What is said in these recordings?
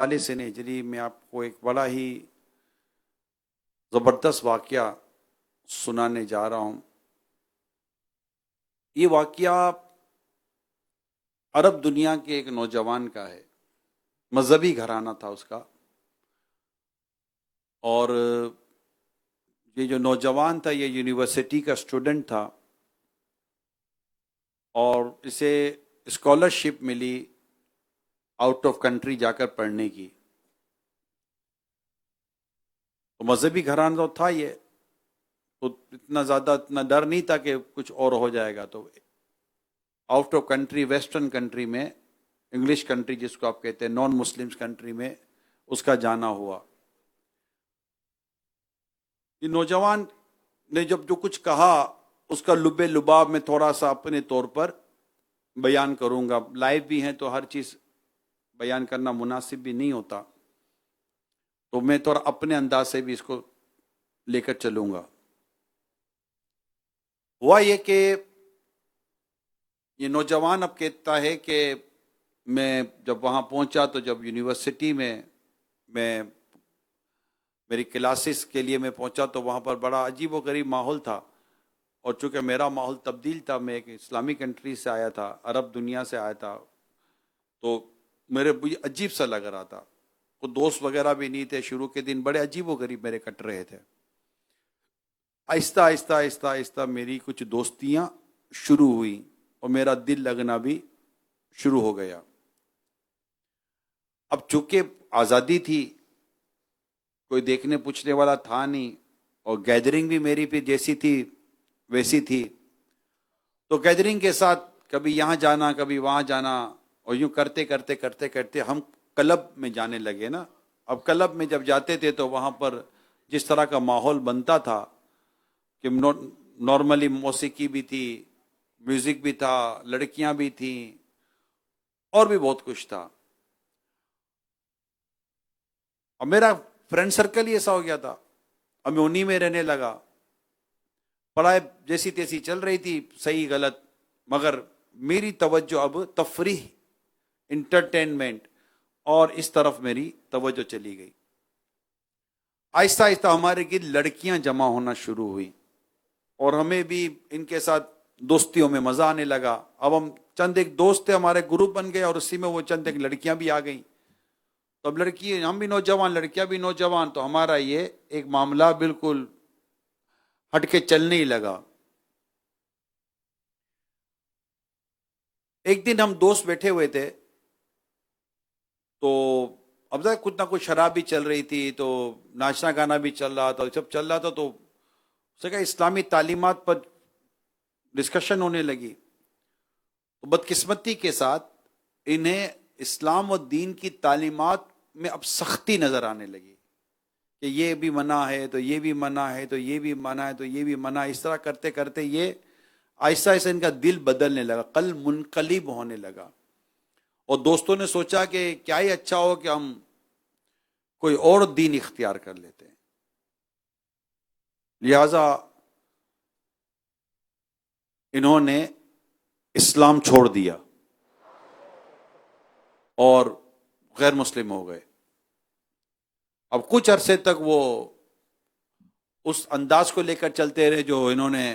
40 ہجری میں آپ کو ایک بڑا ہی زبردست واقعہ سنانے جا رہا ہوں۔ یہ واقعہ عرب دنیا کے ایک نوجوان کا ہے، مذہبی گھرانہ تھا اس کا، اور یہ جو نوجوان تھا یہ یونیورسٹی کا اسٹوڈنٹ تھا، اور اسے اسکالرشپ ملی آؤٹ آف کنٹری جا کر پڑھنے کی۔ تو مذہبی گھرانہ تو تھا یہ، تو اتنا زیادہ اتنا ڈر نہیں تھا کہ کچھ اور ہو جائے گا۔ تو out of country, western country میں، انگلش کنٹری جس کو آپ کہتے ہیں، نان مسلمس کنٹری میں اس کا جانا ہوا۔ یہ نوجوان نے جب جو کچھ کہا اس کا لب لباب میں تھوڑا سا اپنے طور پر بیان کروں گا۔ لائیو بھی ہیں تو ہر چیز بیان کرنا مناسب بھی نہیں ہوتا، تو میں تھوڑا اپنے انداز سے بھی اس کو لے کر چلوں گا۔ ہوا یہ کہ یہ نوجوان اب کہتا ہے کہ میں جب وہاں پہنچا تو جب یونیورسٹی میں میری کلاسز کے لیے میں پہنچا تو وہاں پر بڑا عجیب و غریب ماحول تھا، اور چونکہ میرا ماحول تبدیل تھا، میں ایک اسلامی کنٹری سے آیا تھا، عرب دنیا سے آیا تھا، تو میرے عجیب سا لگ رہا تھا۔ کوئی دوست وغیرہ بھی نہیں تھے، شروع کے دن بڑے عجیب و غریب میرے کٹ رہے تھے۔ آہستہ آہستہ آہستہ آہستہ میری کچھ دوستیاں شروع ہوئیں اور میرا دل لگنا بھی شروع ہو گیا۔ اب چونکہ آزادی تھی، کوئی دیکھنے پوچھنے والا تھا نہیں، اور گیدرنگ بھی میری پہ جیسی تھی ویسی تھی، تو گیدرنگ کے ساتھ کبھی یہاں جانا کبھی وہاں جانا، اور یوں کرتے کرتے کرتے کرتے ہم کلب میں جانے لگے نا۔ اب کلب میں جب جاتے تھے تو وہاں پر جس طرح کا ماحول بنتا تھا کہ نارملی موسیقی بھی تھی، میوزک بھی تھا، لڑکیاں بھی تھیں، اور بھی بہت کچھ تھا۔ اور میرا فرینڈ سرکل ہی ایسا ہو گیا تھا، اب میں انہی میں رہنے لگا۔ پڑھائی جیسی تیسی چل رہی تھی، صحیح غلط، مگر میری توجہ اب تفریح، انٹرٹینمنٹ اور اس طرف میری توجہ چلی گئی۔ آہستہ آہستہ ہمارے گرد لڑکیاں جمع ہونا شروع ہوئی، اور ہمیں بھی ان کے ساتھ دوستیوں میں مزہ آنے لگا۔ اب ہم چند ایک دوست تھے، ہمارے گروپ بن گئے، اور اسی میں وہ چند ایک لڑکیاں بھی آ گئیں۔ تو اب لڑکی، ہم بھی نوجوان، لڑکیاں بھی نوجوان، تو ہمارا یہ ایک معاملہ بالکل ہٹ کے چلنے ہی لگا۔ ایک دن ہم دوست بیٹھے ہوئے تھے، تو اب تک کچھ نہ کچھ شراب بھی چل رہی تھی، تو ناچنا گانا بھی چل رہا تھا، سب چل رہا تھا، تو اس نے کہا اسلامی تعلیمات پر ڈسکشن ہونے لگی۔ تو بدقسمتی کے ساتھ انہیں اسلام و دین کی تعلیمات میں اب سختی نظر آنے لگی کہ یہ بھی منع ہے تو یہ بھی منع ہے تو یہ بھی منع ہے تو یہ بھی منع ہے۔ اس طرح کرتے کرتے یہ آہستہ آہستہ ان کا دل بدلنے لگا، قلب منقلب ہونے لگا، اور دوستوں نے سوچا کہ کیا ہی اچھا ہو کہ ہم کوئی اور دین اختیار کر لیتے ہیں۔ لہذا انہوں نے اسلام چھوڑ دیا اور غیر مسلم ہو گئے۔ اب کچھ عرصے تک وہ اس انداز کو لے کر چلتے رہے جو انہوں نے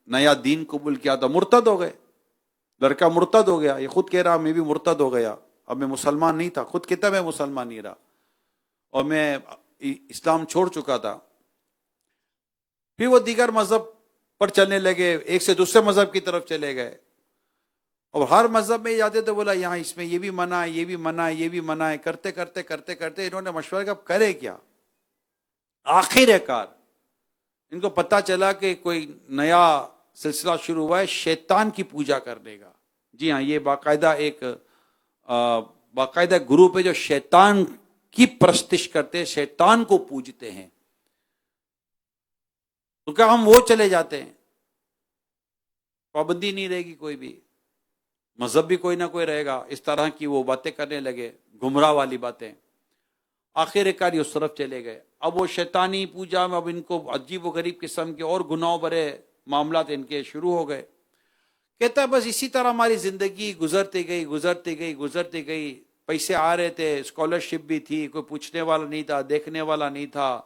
نیا دین قبول کیا تھا، مرتد ہو گئے۔ لڑکا مرتد ہو گیا، یہ خود کہہ رہا میں بھی مرتد ہو گیا، اب میں مسلمان نہیں تھا، خود کہتا میں مسلمان نہیں رہا، اور میں اسلام چھوڑ چکا تھا۔ پھر وہ دیگر مذہب پر چلنے لگے، ایک سے دوسرے مذہب کی طرف چلے گئے، اور ہر مذہب میں جاتے تو بولا یہاں اس میں یہ بھی منع ہے، یہ بھی منع ہے، یہ بھی منع ہے، کرتے کرتے کرتے کرتے انہوں نے مشورہ کیا اب کرے کیا۔ آخر کار ان کو پتہ چلا کہ کوئی نیا سلسلہ شروع ہوا ہے شیطان کی پوجا کرنے کا۔ جی ہاں، یہ باقاعدہ گروپ ہے جو شیطان کی پرستش کرتے ہیں، شیطان کو پوجتے ہیں۔ تو کیا ہم وہ چلے جاتے ہیں، پابندی نہیں رہے گی، کوئی بھی مذہب بھی کوئی نہ کوئی رہے گا، اس طرح کی وہ باتیں کرنے لگے، گمراہ والی باتیں۔ آخر کار یہ اس طرف چلے گئے۔ اب وہ شیطانی پوجا میں اب ان کو عجیب و غریب قسم کے اور گناہوں بھرے معاملات ان کے شروع ہو گئے۔ کہتا ہے بس اسی طرح ہماری زندگی گزرتی گئی گزرتی گئی گزرتی گئی، پیسے آ رہے تھے, اسکالرشپ بھی تھی, کوئی پوچھنے والا نہیں تھا, دیکھنے والا نہیں تھا,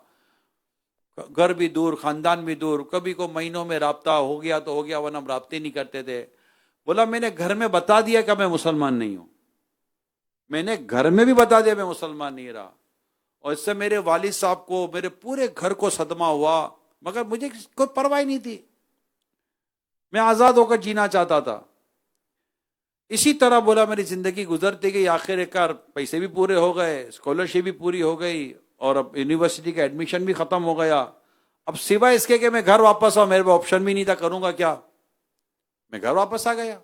گھر بھی دور, خاندان بھی دور, کبھی کو مہینوں میں رابطہ ہو گیا تو ہو گیا, ورنہ ہم رابطے نہیں کرتے تھے. بولا میں نے گھر میں بتا دیا کہ میں مسلمان نہیں ہوں, میں نے گھر میں بھی بتا دیا میں مسلمان نہیں رہا, اور اس سے میرے والد صاحب کو, میرے پورے گھر کو صدمہ ہوا, مگر مجھے کوئی پرواہ نہیں تھی, میں آزاد ہو کر جینا چاہتا تھا. اسی طرح بولا میری زندگی گزرتی گئی, آخر کار پیسے بھی پورے ہو گئے, اسکالرشپ بھی پوری ہو گئی, اور اب یونیورسٹی کا ایڈمیشن بھی ختم ہو گیا. اب سوائے اس کے کہ میں گھر واپس آؤں, میرے پاس آپشن بھی نہیں تھا, کروں گا کیا, میں گھر واپس آ گیا.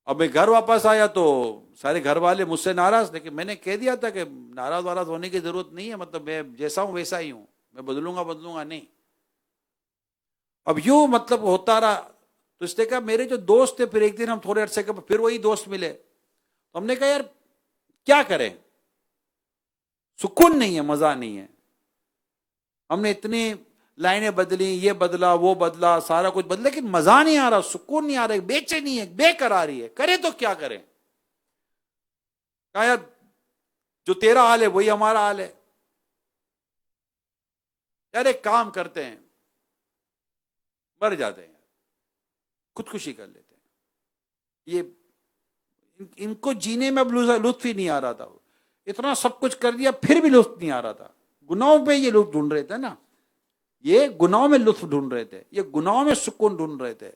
اب میں گھر واپس آیا تو سارے گھر والے مجھ سے ناراض, لیکن میں نے کہہ دیا تھا کہ ناراض واراض ہونے کی ضرورت نہیں ہے, مطلب میں جیسا ہوں ویسا ہی ہوں, میں بدلوں گا نہیں. اب یوں مطلب ہوتا رہا. تو اس نے کہا, میرے جو دوست تھے, پھر ایک دن ہم تھوڑے عرصے کے پھر وہی دوست ملے, تو ہم نے کہا یار کیا کریں, سکون نہیں ہے, مزہ نہیں ہے. ہم نے اتنی لائنیں بدلی, یہ بدلا وہ بدلا, سارا کچھ بدلا, لیکن مزہ نہیں آ رہا, سکون نہیں آ رہا, بے چینی ہے, بے قراری ہے, کرے تو کیا کریں. کہا یار جو تیرا حال ہے وہی ہمارا حال ہے, یار ایک کام کرتے ہیں, مر جاتے ہیں, خودکشی کر لیتے ہیں. یہ ان کو جینے میں اب لطف ہی نہیں آ رہا تھا, اتنا سب کچھ کر دیا پھر بھی لطف نہیں آ رہا تھا. گناہوں پہ یہ لطف ڈھونڈ رہے تھے نا, یہ گناہوں میں لطف ڈھونڈ رہے تھے, یہ گناہوں میں سکون ڈھونڈ رہے تھے.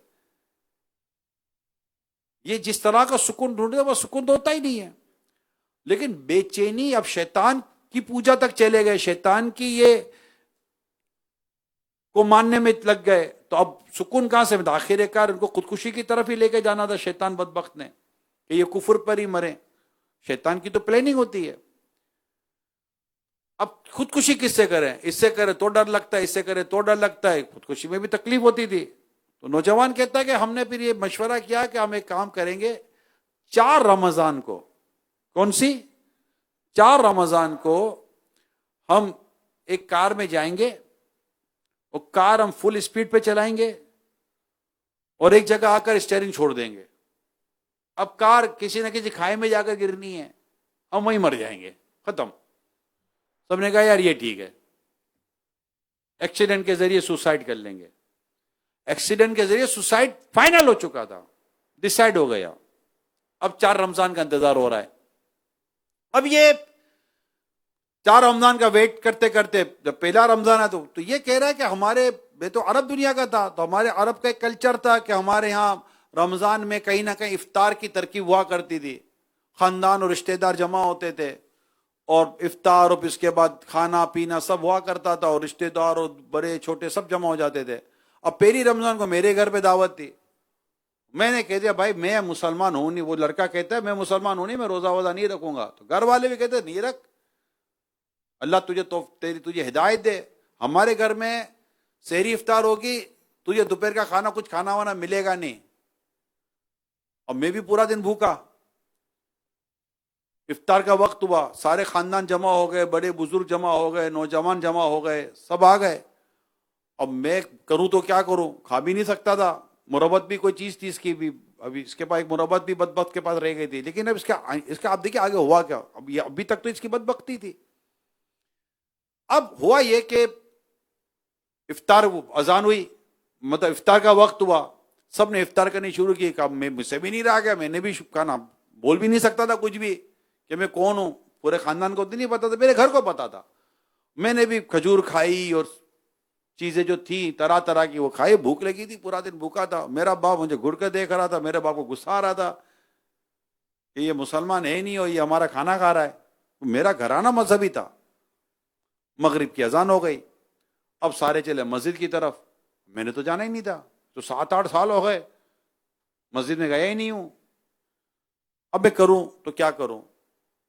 یہ جس طرح کا سکون ڈھونڈ رہے تھے وہ سکون تو ہوتا ہی نہیں ہے. لیکن بے چینی, اب شیطان کی پوجا تک چلے گئے, شیطان کی یہ کو ماننے میں لگ گئے, تو اب سکون کہاں سے, آخر کار ان کو خودکشی کی طرف ہی لے کے جانا تھا شیطان بدبخت نے, کہ یہ کفر پر ہی مرے. شیطان کی تو پلاننگ ہوتی ہے. اب خودکشی کس سے کریں, اس سے کرے تو ڈر لگتا ہے, اس سے کرے تو ڈر لگتا ہے, خودکشی میں بھی تکلیف ہوتی تھی. تو نوجوان کہتا ہے کہ ہم نے پھر یہ مشورہ کیا کہ ہم ایک کام کریں گے, 4 رمضان کو, کون سی 4 رمضان کو ہم ایک کار میں جائیں گے, اور کار ہم فل اسپیڈ پہ چلائیں گے, اور ایک جگہ آ کر اسٹیئرنگ چھوڑ دیں گے. اب کار کسی نہ کسی کھائے میں جا کر گرنی ہے, ہم وہیں مر جائیں گے, ختم. سب نے کہا یار یہ ٹھیک ہے, ایکسیڈنٹ کے ذریعے سوسائڈ کر لیں گے. ایکسیڈنٹ کے ذریعے سوسائڈ فائنل ہو چکا تھا, ڈیسائیڈ ہو گیا. اب 4 رمضان کا انتظار ہو رہا ہے. اب یہ 4 رمضان کا ویٹ کرتے کرتے جب پہلا رمضان ہے تو یہ کہہ رہا ہے کہ ہمارے میں تو عرب دنیا کا تھا, تو ہمارے عرب کا ایک کلچر تھا کہ ہمارے ہاں رمضان میں کہیں نہ کہیں افطار کی ترکیب ہوا کرتی تھی, خاندان اور رشتہ دار جمع ہوتے تھے, اور افطار اور اس کے بعد کھانا پینا سب ہوا کرتا تھا, اور رشتہ دار اور بڑے چھوٹے سب جمع ہو جاتے تھے. اب پہلی رمضان کو میرے گھر پہ دعوت تھی. میں نے کہہ دیا بھائی میں مسلمان ہوں نہیں. وہ لڑکا کہتا ہے میں مسلمان ہوں نہیں, میں روزہ ووزہ نہیں رکھوں گا. تو گھر والے بھی کہتے ہیں نہیں رکھ, اللہ تجھے ہدایت دے. ہمارے گھر میں سحری افطار ہوگی, تجھے دوپہر کا کھانا کچھ کھانا وانا ملے گا نہیں. اور میں بھی پورا دن بھوکا. افطار کا وقت ہوا, سارے خاندان جمع ہو گئے, بڑے بزرگ جمع ہو گئے, نوجوان جمع ہو گئے, سب آ گئے. اب میں کروں تو کیا کروں, کھا بھی نہیں سکتا تھا. مربت بھی کوئی چیز تھی اس کی بھی, ابھی اس کے پاس ایک مربت بھی بدبخت کے پاس رہ گئی تھی. لیکن اب اس کا آپ دیکھیں آگے ہوا کیا. ابھی تک تو اس کی بدبختی تھی. اب ہوا یہ کہ افطار اذان ہوئی, مطلب افطار کا وقت ہوا, سب نے افطار کرنی شروع کی. میں مجھ سے بھی نہیں رہا گیا, میں نے بھی کھانا بول بھی نہیں سکتا تھا کچھ بھی کہ میں کون ہوں. پورے خاندان کو نہیں پتا تھا, میرے گھر کو پتا تھا. میں نے بھی کھجور کھائی اور چیزیں جو تھیں طرح طرح کی وہ کھائی. بھوک لگی تھی, پورا دن بھوکا تھا. میرا باپ مجھے گھڑ کے دیکھ رہا تھا, میرے باپ کو غصہ آ رہا تھا کہ یہ مسلمان ہے نہیں اور یہ ہمارا کھانا کھا رہا ہے. میرا گھرانہ مذہبی تھا. مغرب کی اذان ہو گئی, اب سارے چلے مسجد کی طرف. میں نے تو جانا ہی نہیں تھا, تو 7-8 سال ہو گئے مسجد میں گیا ہی نہیں ہوں. اب میں کروں تو کیا کروں.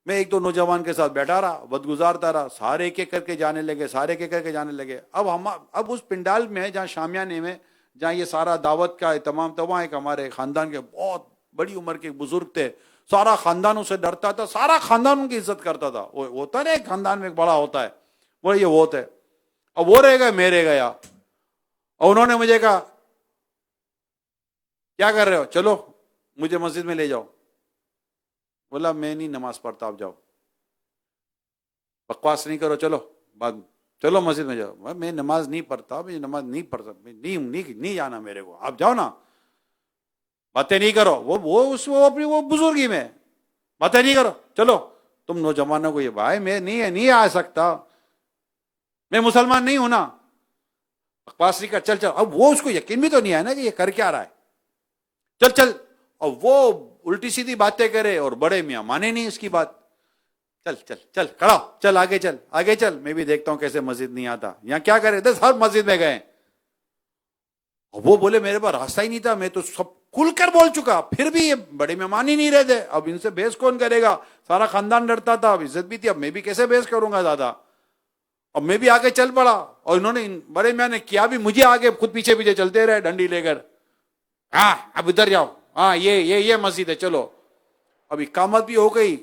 میں 1-2 نوجوان کے ساتھ بیٹھا رہا, وقت گزارتا رہا. سارے ایک ایک کر کے جانے لگے, سارے ایک ایک کر کے جانے لگے. اب اس پنڈال میں جہاں شامیانے میں جہاں یہ سارا دعوت کا اہتمام تھا, وہاں ایک ہمارے خاندان کے بہت بڑی عمر کے بزرگ تھے. سارا خاندان اسے ڈرتا تھا, سارا خاندان ان کی عزت کرتا تھا. وہ ہوتا نا ایک خاندان میں ایک بڑا ہوتا ہے, وہ یہ وہ ہے. اب وہ رہ گئے, میں رہ گیا. اور انہوں نے مجھے کہا کیا کر رہے ہو, چلو مجھے مسجد میں لے جاؤ. بولا میں نہیں نماز پڑھتا، آپ جاؤ، بکواس نہیں کرو، چلو بعد چلو مسجد میں جاؤ، میں نماز نہیں پڑھتا، میں نماز نہیں پڑھتا، نہیں جانا میرے کو، آپ جاؤ نا، باتیں نہیں کرو، وہ اپنی وہ بزرگی میں باتیں نہیں کرو، چلو تم نوجوانوں کو یہ بھائی میں نہیں آ سکتا، میں مسلمان نہیں ہوں نا، بکواس نہیں کر، چل چل، اب وہ اس کو یقین بھی تو نہیں ہے نا کہ یہ کر کیا رہا ہے، چل چل، اور وہ الٹی سیدھی باتیں کرے اور بڑے میاں مانے نہیں اس کی بات، چل چل چل کھڑا ہو، چل آگے چل آگے چل، میں بھی دیکھتا ہوں کیسے مسجد نہیں آتا، یہاں کیا کرے، 10 ہر مسجد میں گئے، اور وہ بولے میرے پاس راستہ ہی نہیں تھا، میں تو سب کھل کر بول چکا، پھر بھی یہ بڑے مہمان ہی نہیں رہتے، اب ان سے بحث کون کرے گا، سارا خاندان ڈرتا تھا، اب عزت بھی تھی، اب میں بھی کیسے بحث کروں گا زیادہ، اب میں بھی آگے چل پڑا، اور انہوں نے بڑے میاں نے کیا بھی، مجھے آگے خود پیچھے پیچھے چلتے رہے ڈنڈی لے کر، ہاں اب ادھر جاؤ، ہاں یہ مسجد ہے، چلو، اب اقامت بھی ہو گئی،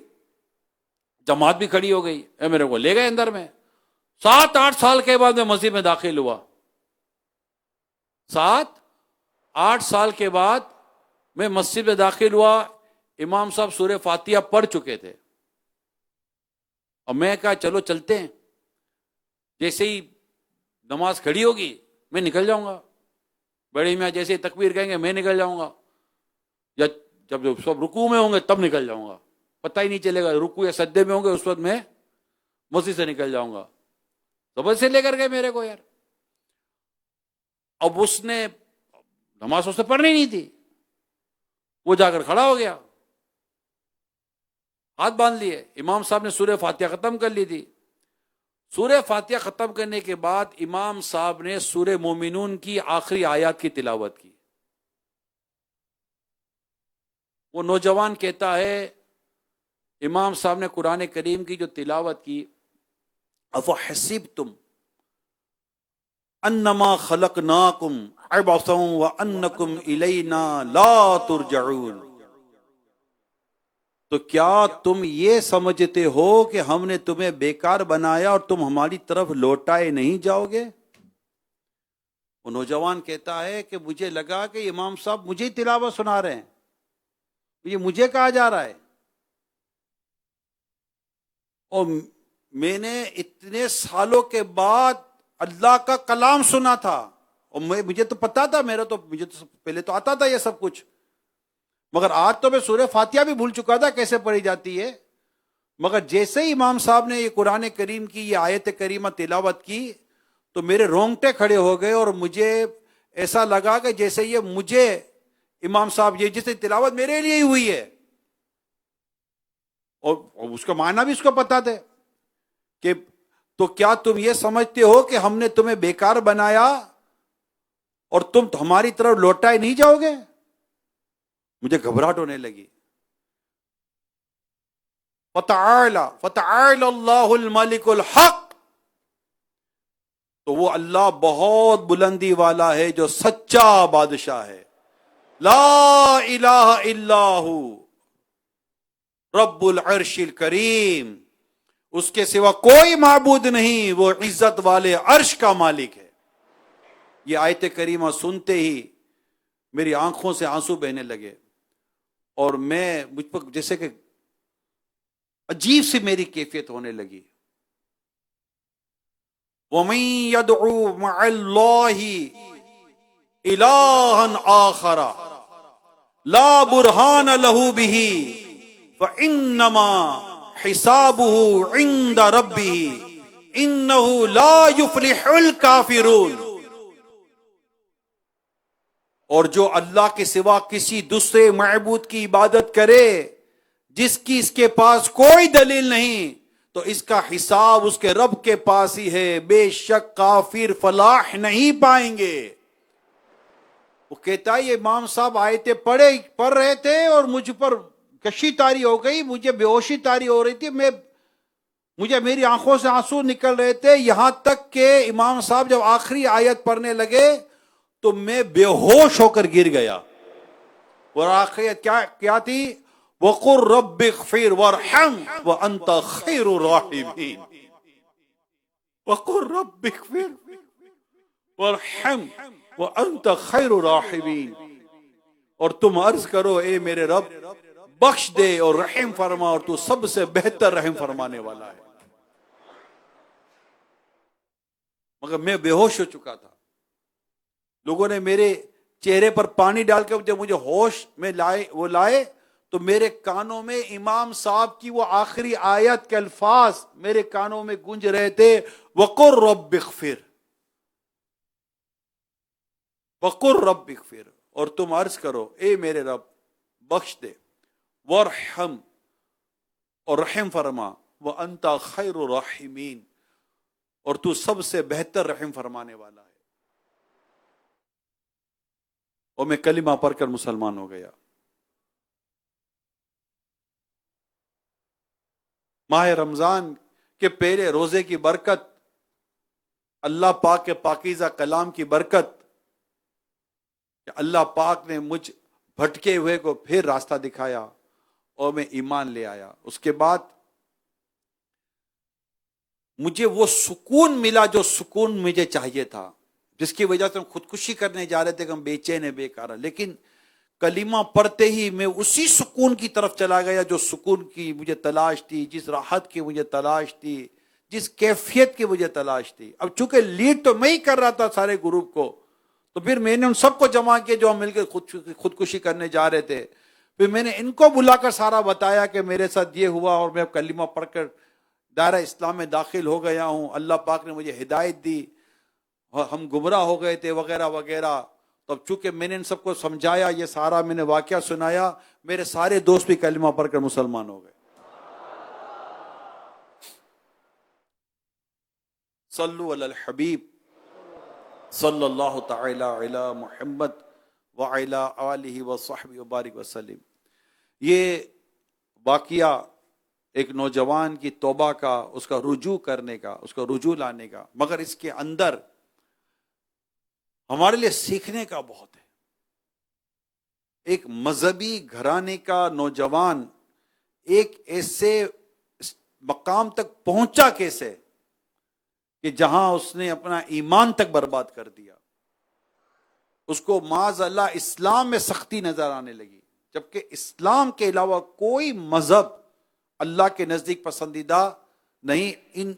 جماعت بھی کھڑی ہو گئی، میرے کو لے گئے اندر میں، 7-8 سال کے بعد میں مسجد میں داخل ہوا، 7-8 سال کے بعد میں مسجد میں داخل ہوا، امام صاحب سورہ فاتحہ پڑھ چکے تھے، اور میں کہا چلو چلتے ہیں، جیسے ہی نماز کھڑی ہوگی میں نکل جاؤں گا، بڑے میاں جیسے ہی تکبیر کہیں گے میں نکل جاؤں گا، یا جب سب رکوع میں ہوں گے تب نکل جاؤں گا، پتہ ہی نہیں چلے گا، رکوع یا سجدے میں ہوں گے اس وقت میں مسجد سے نکل جاؤں گا، زبردست سے لے کر گئے میرے کو یار، اب اس نے نماز اس سے پڑھنی نہیں تھی، وہ جا کر کھڑا ہو گیا، ہاتھ باندھ لیے، امام صاحب نے سورہ فاتحہ ختم کر لی تھی، سورہ فاتحہ ختم کرنے کے بعد امام صاحب نے سورہ مومنون کی آخری آیات کی تلاوت کی، وہ نوجوان کہتا ہے امام صاحب نے قرآن کریم کی جو تلاوت کی، افحسبتم انما خلقناکم عبثا وانکم الینا لا ترجعون، تو کیا تم یہ سمجھتے ہو کہ ہم نے تمہیں بیکار بنایا اور تم ہماری طرف لوٹائے نہیں جاؤ گے؟ وہ نوجوان کہتا ہے کہ مجھے لگا کہ امام صاحب مجھے ہی تلاوت سنا رہے ہیں، یہ مجھے کہا جا رہا ہے، اور میں نے اتنے سالوں کے بعد اللہ کا کلام سنا تھا، اور مجھے تو پتا تھا، مجھے تو پہلے تو آتا تھا یہ سب کچھ، مگر آج تو میں سورہ فاتحہ بھی بھول چکا تھا کیسے پڑھی جاتی ہے، مگر جیسے ہی امام صاحب نے یہ قرآن کریم کی یہ آیت کریمہ تلاوت کی تو میرے رونگٹے کھڑے ہو گئے، اور مجھے ایسا لگا کہ جیسے یہ مجھے امام صاحب یہ جیسے تلاوت میرے لیے ہی ہوئی ہے، اور اس کا معنی بھی اس کو پتا تھے کہ تو کیا تم یہ سمجھتے ہو کہ ہم نے تمہیں بیکار بنایا اور تم ہماری طرف لوٹائے نہیں جاؤ گے؟ مجھے گھبراہٹ ہونے لگی، فتعالى اللہ الملک الحق، تو وہ اللہ بہت بلندی والا ہے جو سچا بادشاہ ہے، لا الہ الا ہو رب العرش الکریم، اس کے سوا کوئی معبود نہیں، وہ عزت والے عرش کا مالک ہے۔ یہ آیت کریمہ سنتے ہی میری آنکھوں سے آنسو بہنے لگے، اور مجھ پر جیسے کہ عجیب سی میری کیفیت ہونے لگی، وَمَن يَدْعُو مَعَ اللَّهِ إِلَٰهًا آخَرَ لَا بُرْهَانَ لَهُ بِهِ فَإِنَّمَا حِسَابُهُ عِندَ رَبِّهِ إِنَّهُ لَا يُفْلِحُ الْكَافِرُونَ، اور جو اللہ کے سوا کسی دوسرے معبود کی عبادت کرے جس کی اس کے پاس کوئی دلیل نہیں، تو اس کا حساب اس کے رب کے پاس ہی ہے، بے شک کافر فلاح نہیں پائیں گے۔ وہ کہتا ہے یہ امام صاحب آیتیں پڑھ رہے تھے اور مجھ پر کشی طاری ہو گئی، مجھے بے ہوشی طاری ہو رہی تھی، مجھے میری آنکھوں سے آنسو نکل رہے تھے، یہاں تک کہ امام صاحب جب آخری آیت پڑھنے لگے تو میں بے ہوش ہو کر گر گیا، اور آخری کیا تھی؟ وَقُلْ رَبِّ اغْفِرْ وَارْحَمْ وَأَنْتَ خَيْرُ الرَّاحِمِينَ، وَقُلْ رَبِّ اغْفِرْ وَارْحَمْ وَأَنْتَ خَيْرُ الرَّاحِمِينَ، اور تم عرض کرو اے میرے رب بخش دے اور رحم فرما، اور تو سب سے بہتر رحم فرمانے والا ہے۔ مگر میں بے ہوش ہو چکا تھا، لوگوں نے میرے چہرے پر پانی ڈال کے جب مجھے ہوش میں لائے تو میرے کانوں میں امام صاحب کی وہ آخری آیت کے الفاظ میرے کانوں میں گونج رہے تھے، وَقُلْ رَبِّ اغْفِرْ، وَقُلْ رَبِّ اغْفِرْ، اور تم عرض کرو اے میرے رب بخش دے، وَارْحَمْ، اور رحم فرما، وَأَنْتَ خَيْرُ الرَّاحِمِينَ، اور تو سب سے بہتر رحم فرمانے والا ہے۔ اور میں کلمہ پڑھ کر مسلمان ہو گیا۔ ماہ رمضان کے پہلے روزے کی برکت، اللہ پاک کے پاکیزہ کلام کی برکت، کہ اللہ پاک نے مجھ بھٹکے ہوئے کو پھر راستہ دکھایا اور میں ایمان لے آیا۔ اس کے بعد مجھے وہ سکون ملا جو سکون مجھے چاہیے تھا، جس کی وجہ سے ہم خودکشی کرنے جا رہے تھے کہ ہم بے چین ہیں، بیکار، لیکن کلمہ پڑھتے ہی میں اسی سکون کی طرف چلا گیا جو سکون کی مجھے تلاش تھی، جس راحت کی مجھے تلاش تھی، جس کیفیت کی مجھے تلاش تھی۔ اب چونکہ لیڈ تو میں ہی کر رہا تھا سارے گروپ کو، تو پھر میں نے ان سب کو جمع کیا جو ہم مل کے خودکشی کرنے جا رہے تھے، پھر میں نے ان کو بلا کر سارا بتایا کہ میرے ساتھ یہ ہوا اور میں اب کلمہ پڑھ کر دائرہ اسلام میں داخل ہو گیا ہوں، اللہ پاک نے مجھے ہدایت دی، ہم گمراہ ہو گئے تھے وغیرہ وغیرہ۔ تو اب چونکہ میں نے ان سب کو سمجھایا، یہ سارا میں نے واقعہ سنایا، میرے سارے دوست بھی کلمہ پڑھ کر مسلمان ہو گئے۔ صلو علی الحبیب صلی اللہ تعالی علی محمد وعلی آلہ وصحبہ وبارک وسلم۔ یہ واقعہ ایک نوجوان کی توبہ کا، اس کا رجوع کرنے کا، اس کا رجوع لانے کا، مگر اس کے اندر ہمارے لیے سیکھنے کا بہت ہے۔ ایک مذہبی گھرانے کا نوجوان ایک ایسے مقام تک پہنچا کیسے کہ جہاں اس نے اپنا ایمان تک برباد کر دیا، اس کو معاذ اللہ اسلام میں سختی نظر آنے لگی، جبکہ اسلام کے علاوہ کوئی مذہب اللہ کے نزدیک پسندیدہ نہیں۔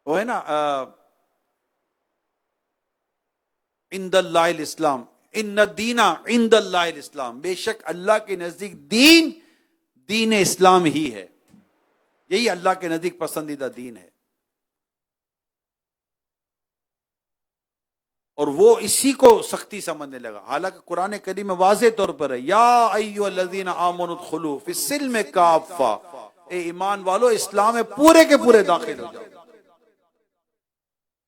وہ ہے نا عند اللہ الاسلام، ان الدین عند اللہ الاسلام، بے شک اللہ کے نزدیک دین اسلام ہی ہے، یہی اللہ کے نزدیک پسندیدہ دین ہے، اور وہ اسی کو سختی سمجھنے لگا۔ حالانکہ قرآن کریم میں واضح طور پر ہے، یا ایھا الذین آمنوا ادخلوا فی السلم کافہ، اے ایمان والو اسلام میں پورے کے پورے داخل ہو جاؤ۔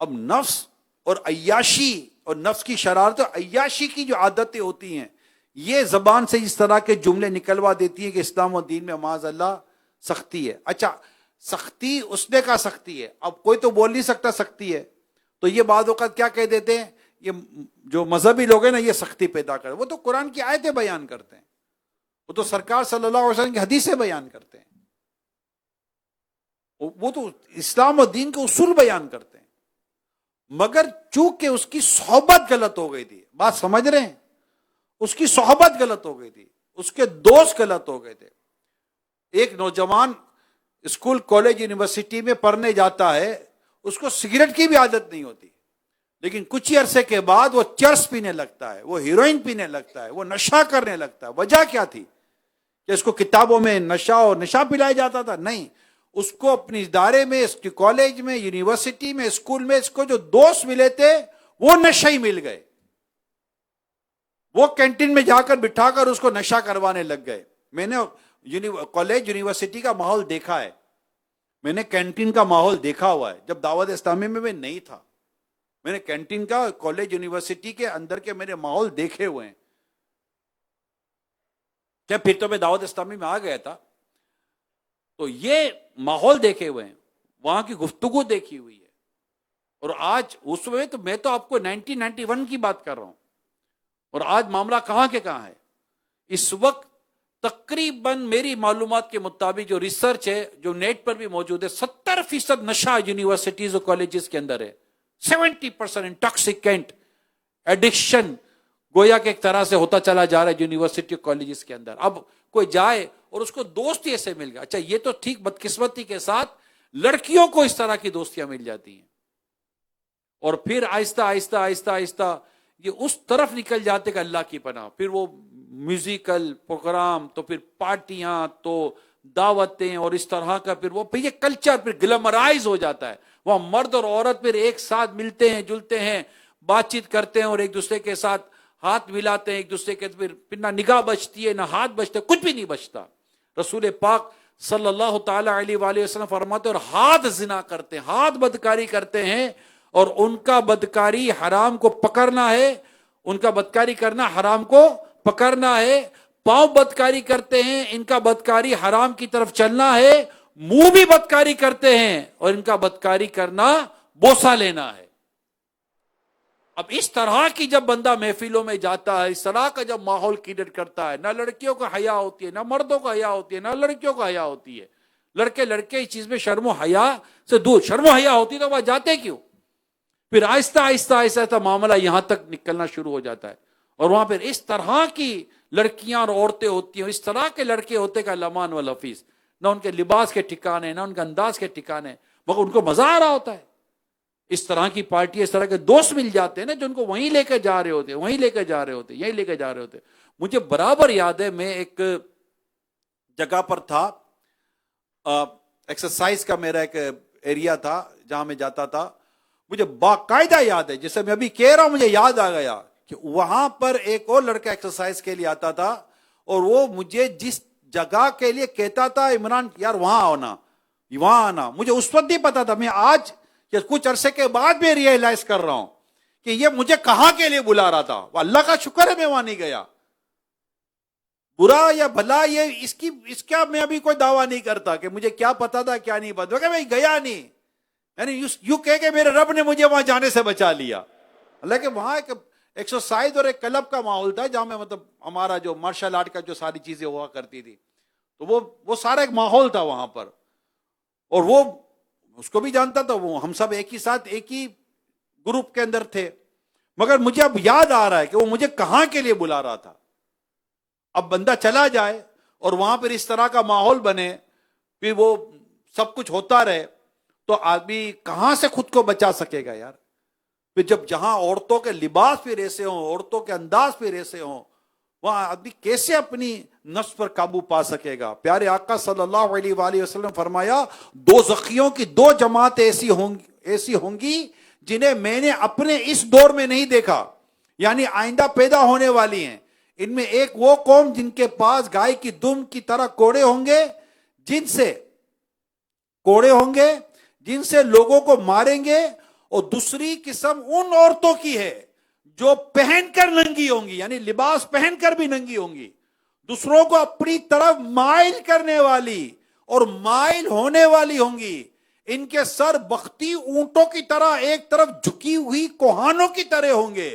اب نفس اور عیاشی اور نفس کی شرارت اور عیاشی کی جو عادتیں ہوتی ہیں، یہ زبان سے اس طرح کے جملے نکلوا دیتی ہیں کہ اسلام و دین میں معاذ اللہ سختی ہے۔ اچھا، سختی اس نے کہا سختی ہے، اب کوئی تو بول نہیں سکتا سختی ہے، تو یہ بعض اوقات کیا کہہ دیتے ہیں، یہ جو مذہبی لوگ ہیں نا، یہ سختی پیدا کرے۔ وہ تو قرآن کی آیتیں بیان کرتے ہیں، وہ تو سرکار صلی اللہ علیہ وسلم کی حدیثیں بیان کرتے ہیں، وہ تو اسلام و دین کے اصول بیان کرتے ہیں، مگر چونکہ اس کی صحبت غلط ہو گئی تھی، بات سمجھ رہے ہیں، اس کی صحبت غلط ہو گئی تھی، اس کے دوست غلط ہو گئے تھے۔ ایک نوجوان اسکول، کالج، یونیورسٹی میں پڑھنے جاتا ہے، اس کو سگریٹ کی بھی عادت نہیں ہوتی، لیکن کچھ عرصے کے بعد وہ چرس پینے لگتا ہے، وہ ہیروئن پینے لگتا ہے، وہ نشہ کرنے لگتا ہے۔ وجہ کیا تھی؟ کہ اس کو کتابوں میں نشہ پلایا جاتا تھا؟ نہیں، اس کو اپنی ادارے میں، اس کی کالج میں، یونیورسٹی میں، اسکول میں اس کو جو دوست ملے تھے وہ نشئی مل گئے، وہ کینٹین میں جا کر بٹھا کر اس کو نشہ کروانے لگ گئے۔ میں نے کالج یونیورسٹی کا ماحول دیکھا ہے، میں نے کینٹین کا ماحول دیکھا ہوا ہے۔ جب دعوت اسلامی میں نہیں تھا، میں نے کینٹین کا، کالج یونیورسٹی کے اندر کے میرے ماحول دیکھے ہوئے ہیں۔ جب پھر تو میں دعوت اسلامی میں آ گیا تھا، تو یہ ماحول دیکھے ہوئے ہیں، وہاں کی گفتگو دیکھی ہوئی ہے۔ اور آج اس وقت میں تو آپ کو 1991 کی بات کر رہا ہوں، اور آج معاملہ کہاں کے کہاں ہے۔ اس وقت تقریباً میری معلومات کے مطابق جو ریسرچ ہے، جو نیٹ پر بھی موجود ہے، 70% نشہ یونیورسٹیز اور کالجز کے اندر ہے، 70% انٹاکسیکینٹ ایڈکشن گویا کہ ایک طرح سے ہوتا چلا جا رہا ہے یونیورسٹی کالجز کے اندر. اب کوئی جائے اور اس کو دوست ہی ایسے مل گیا. اچھا یہ تو ٹھیک بدقسمتی کے ساتھ لڑکیوں کو اس طرح کی دوستیاں مل جاتی ہیں اور پھر آہستہ آہستہ آہستہ آہستہ یہ اس طرف نکل جاتے کہ اللہ کی پناہ. پھر وہ میوزیکل پروگرام، تو پھر پارٹیاں، تو دعوتیں، اور اس طرح کا پھر یہ کلچر پھر گلیمرائز ہو جاتا ہے. وہاں مرد اور عورت پھر ایک ساتھ ملتے ہیں، جلتے ہیں، بات چیت کرتے ہیں اور ایک دوسرے کے ساتھ ہاتھ ملاتے ہیں ایک دوسرے کے. پھر نہ نگاہ بچتی ہے، نہ ہاتھ بچتے، کچھ بھی نہیں بچتا. رسول پاک صلی اللہ تعالی علیہ وآلہ وسلم فرماتے ہیں اور ہاتھ زنا کرتے ہیں، ہاتھ بدکاری کرتے ہیں، اور ان کا بدکاری حرام کو پکڑنا ہے، ان کا بدکاری کرنا حرام کو پکڑنا ہے. پاؤں بدکاری کرتے ہیں، ان کا بدکاری حرام کی طرف چلنا ہے. منہ بھی بدکاری کرتے ہیں اور ان کا بدکاری کرنا بوسہ لینا ہے. اب اس طرح کی جب بندہ محفلوں میں جاتا ہے، اس طرح کا جب ماحول کریٹ کرتا ہے، نہ لڑکیوں کو حیا ہوتی ہے، نہ مردوں کو حیا ہوتی ہے، نہ لڑکیوں کو حیا ہوتی ہے. لڑکے اس چیز میں شرم و حیا سے دور. شرم و حیا ہوتی تو وہاں جاتے کیوں؟ پھر آہستہ آہستہ آہستہ آہستہ معاملہ یہاں تک نکلنا شروع ہو جاتا ہے اور وہاں پھر اس طرح کی لڑکیاں اور عورتیں ہوتی ہیں، اس طرح کے لڑکے ہوتے کا لمان والحفیظ. نہ ان کے لباس کے ٹھکانے، نہ ان کے انداز کے ٹھکانے، مگر ان کو مزہ آ رہا ہوتا ہے. اس طرح کی پارٹی، اس طرح کے دوست مل جاتے ہیں نا جو ان کو وہیں لے کے جا رہے ہوتے، وہیں لے کے جا رہے ہوتے، یہیں لے کے جا رہے ہوتے. مجھے برابر یاد ہے، میں ایک جگہ پر تھا، ایکسرسائز کا میرا ایک ایریا تھا جہاں میں جاتا تھا. مجھے باقاعدہ یاد ہے، جیسے میں ابھی کہہ رہا ہوں مجھے یاد آ گیا کہ وہاں پر ایک اور لڑکا ایکسرسائز کے لیے آتا تھا اور وہ مجھے جس جگہ کے لیے کہتا تھا عمران یار وہاں آنا، وہاں آنا، مجھے اس وقت نہیں پتا تھا. میں آج یا کچھ عرصے کے بعد میں ریئلائز کر رہا ہوں کہ یہ مجھے کہاں کے لیے بلا رہا تھا. اللہ کا شکر ہے میں وہاں نہیں گیا. برا یا بھلا یہ اس کا میں ابھی کوئی دعویٰ نہیں کرتا کہ مجھے کیا پتا تھا کیا نہیں پتا، کہ میں گیا نہیں. یعنی یوں کہہ کہ میرے رب نے مجھے وہاں جانے سے بچا لیا. حالانکہ وہاں ایک ایکسرسائز اور ایک کلب کا ماحول تھا جہاں میں مطلب ہمارا جو مارشل آرٹ کا جو ساری چیزیں ہوا کرتی تھی، تو وہ سارا ایک ماحول تھا وہاں پر. اور وہ اس کو بھی جانتا تھا، وہ ہم سب ایک ہی ساتھ ایک ہی گروپ کے اندر تھے. مگر مجھے اب یاد آ رہا ہے کہ وہ مجھے کہاں کے لیے بلا رہا تھا. اب بندہ چلا جائے اور وہاں پھر اس طرح کا ماحول بنے، پھر وہ سب کچھ ہوتا رہے، تو آدمی کہاں سے خود کو بچا سکے گا یار. پھر جب جہاں عورتوں کے لباس پھر ایسے ہوں، عورتوں کے انداز پھر ایسے ہوں، وہاں آدمی کیسے اپنی نفس پر قابو پا سکے گا. پیارے آقا صلی اللہ علیہ وآلہ وسلم فرمایا دوزخیوں کی دو جماعتیں ایسی ہوں گی جنہیں میں نے اپنے اس دور میں نہیں دیکھا، یعنی آئندہ پیدا ہونے والی ہیں. ان میں ایک وہ قوم جن کے پاس گائے کی دم کی طرح کوڑے ہوں گے، جن سے لوگوں کو ماریں گے، اور دوسری قسم ان عورتوں کی ہے جو پہن کر ننگی ہوں گی، یعنی لباس پہن کر بھی ننگی ہوں گی، دوسروں کو اپنی طرف مائل کرنے والی اور مائل ہونے والی ہوں گی. ان کے سر بختی اونٹوں کی طرح ایک طرف جھکی ہوئی کوہانوں کی طرح ہوں گے.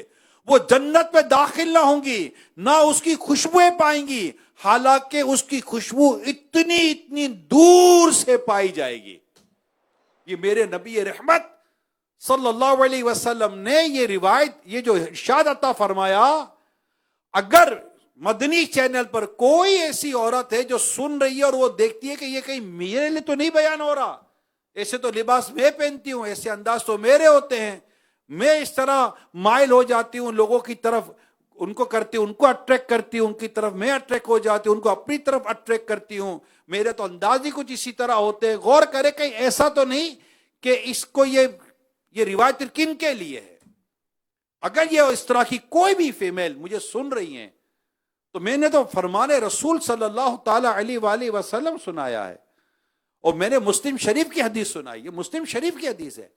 وہ جنت میں داخل نہ ہوں گی، نہ اس کی خوشبوئیں پائیں گی، حالانکہ اس کی خوشبو اتنی دور سے پائی جائے گی. یہ میرے نبی رحمت صلی اللہ علیہ وسلم نے یہ روایت، یہ جو ارشاد عطا فرمایا. اگر مدنی چینل پر کوئی ایسی عورت ہے جو سن رہی ہے اور وہ دیکھتی ہے کہ یہ کہیں میرے لیے تو نہیں بیان ہو رہا، ایسے تو لباس میں پہنتی ہوں، ایسے انداز تو میرے ہوتے ہیں، میں اس طرح مائل ہو جاتی ہوں لوگوں کی طرف، ان کو کرتی ہوں، ان کو اٹریکٹ کرتی ہوں، ان کی طرف میں اٹریکٹ ہو جاتی ہوں، ان کو اپنی طرف اٹریکٹ کرتی ہوں، میرے تو انداز ہی کچھ اسی طرح ہوتے ہیں. غور کرے کہیں ایسا تو نہیں کہ اس کو یہ روایت کن کے لیے ہے. اگر یہ اس طرح کی کوئی بھی فیمیل مجھے سن رہی ہیں تو میں نے تو فرمان رسول صلی اللہ تعالی علیہ وآلہ وسلم سنایا ہے، اور میں نے مسلم شریف کی حدیث سنائی. یہ مسلم شریف کی حدیث ہے.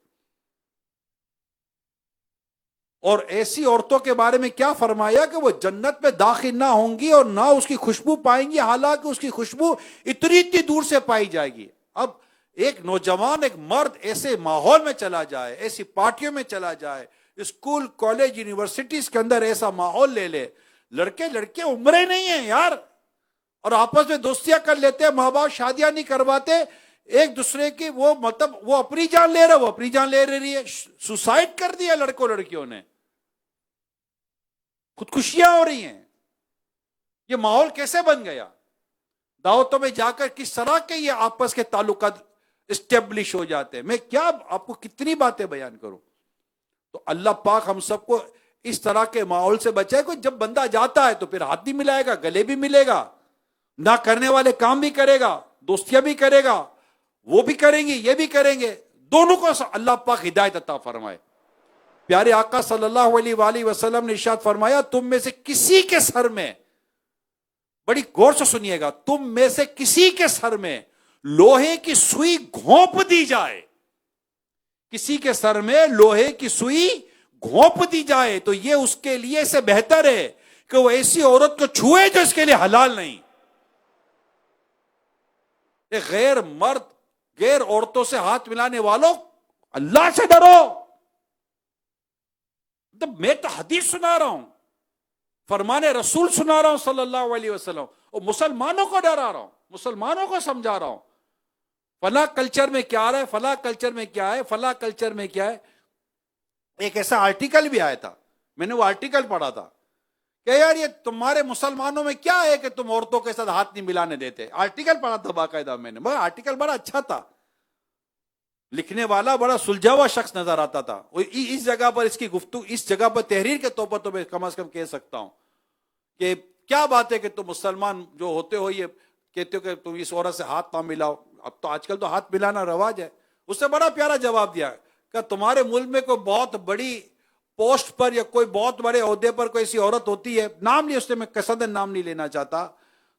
اور ایسی عورتوں کے بارے میں کیا فرمایا کہ وہ جنت میں داخل نہ ہوں گی اور نہ اس کی خوشبو پائیں گی، حالانکہ اس کی خوشبو اتنی دور سے پائی جائے گی. اب ایک نوجوان، ایک مرد ایسے ماحول میں چلا جائے، ایسی پارٹیوں میں چلا جائے، اسکول کالج یونیورسٹیز کے اندر ایسا ماحول لے لے، لڑکے لڑکے عمرے نہیں ہیں یار، اور آپس میں دوستیاں کر لیتے ہیں، ماں باپ شادیاں نہیں کرواتے ایک دوسرے کی، وہ مطلب وہ اپنی جان لے رہے، وہ اپنی جان لے رہی ہے. سوسائڈ کر دیا لڑکوں لڑکیوں نے. خودکشیاں ہو رہی ہیں. یہ ماحول کیسے بن گیا؟ دعوتوں میں جا کر کس طرح کے یہ آپس کے تعلقات اسٹیبلش ہو جاتے ہیں. میں کیا آپ کو کتنی باتیں بیان کروں. تو اللہ پاک ہم سب کو اس طرح کے ماحول سے بچائے کہ جب بندہ جاتا ہے تو پھر ہاتھ بھی ملائے گا, گلے بھی ملے گا, نہ کرنے والے کام بھی کرے گا, دوستیاں بھی کرے گا, وہ بھی کریں گے یہ بھی کریں گے, دونوں کو اللہ پاک ہدایت عطا فرمائے. پیارے آقا صلی اللہ علیہ وآلہ وسلم نے ارشاد فرمایا, تم میں سے کسی کے سر میں, بڑی غور سے سنیے گا, تم میں سے کسی کے سر میں لوہے کی سوئی گھونپ دی جائے, کسی کے سر میں لوہے کی سوئی گھونپ دی جائے تو یہ اس کے لیے سے بہتر ہے کہ وہ ایسی عورت کو چھوئے جو اس کے لیے حلال نہیں. غیر مرد, غیر عورتوں سے ہاتھ ملانے والوں, اللہ سے ڈرو. میں تو حدیث سنا رہا ہوں, فرمان رسول سنا رہا ہوں صلی اللہ علیہ وسلم, اور مسلمانوں کو ڈرا رہا ہوں, مسلمانوں کو سمجھا رہا ہوں. فلاں کلچر میں کیا رہا ہے, فلاں کلچر میں کیا ہے, فلاں کلچر میں کیا ہے. ایک ایسا آرٹیکل بھی آیا تھا, میں نے وہ آرٹیکل پڑھا تھا کہ یار یہ تمہارے مسلمانوں میں کیا ہے کہ تم عورتوں کے ساتھ ہاتھ نہیں ملانے دیتے. آرٹیکل پڑھا تھا باقاعدہ میں نے, مگر آرٹیکل بڑا اچھا تھا, لکھنے والا بڑا سلجھا ہوا شخص نظر آتا تھا. اس جگہ پر اس کی گفتگو, اس جگہ پر تحریر کے طور پر تو میں کم از کم کہہ سکتا ہوں کہ کیا بات ہے کہ تم مسلمان جو ہوتے ہو یہ کہتے ہو کہ تم اس عورت سے ہاتھ نہ ملاؤ. اب تو آج کل تو ہاتھ ملانا رواج ہے. اس سے بڑا پیارا جواب دیا کہ تمہارے ملک میں کوئی بہت بڑی پوسٹ پر یا کوئی بہت بڑے عہدے پر کوئی ایسی عورت ہوتی ہے, نام نہیں اس سے میں قصدن نام نہیں لینا چاہتا,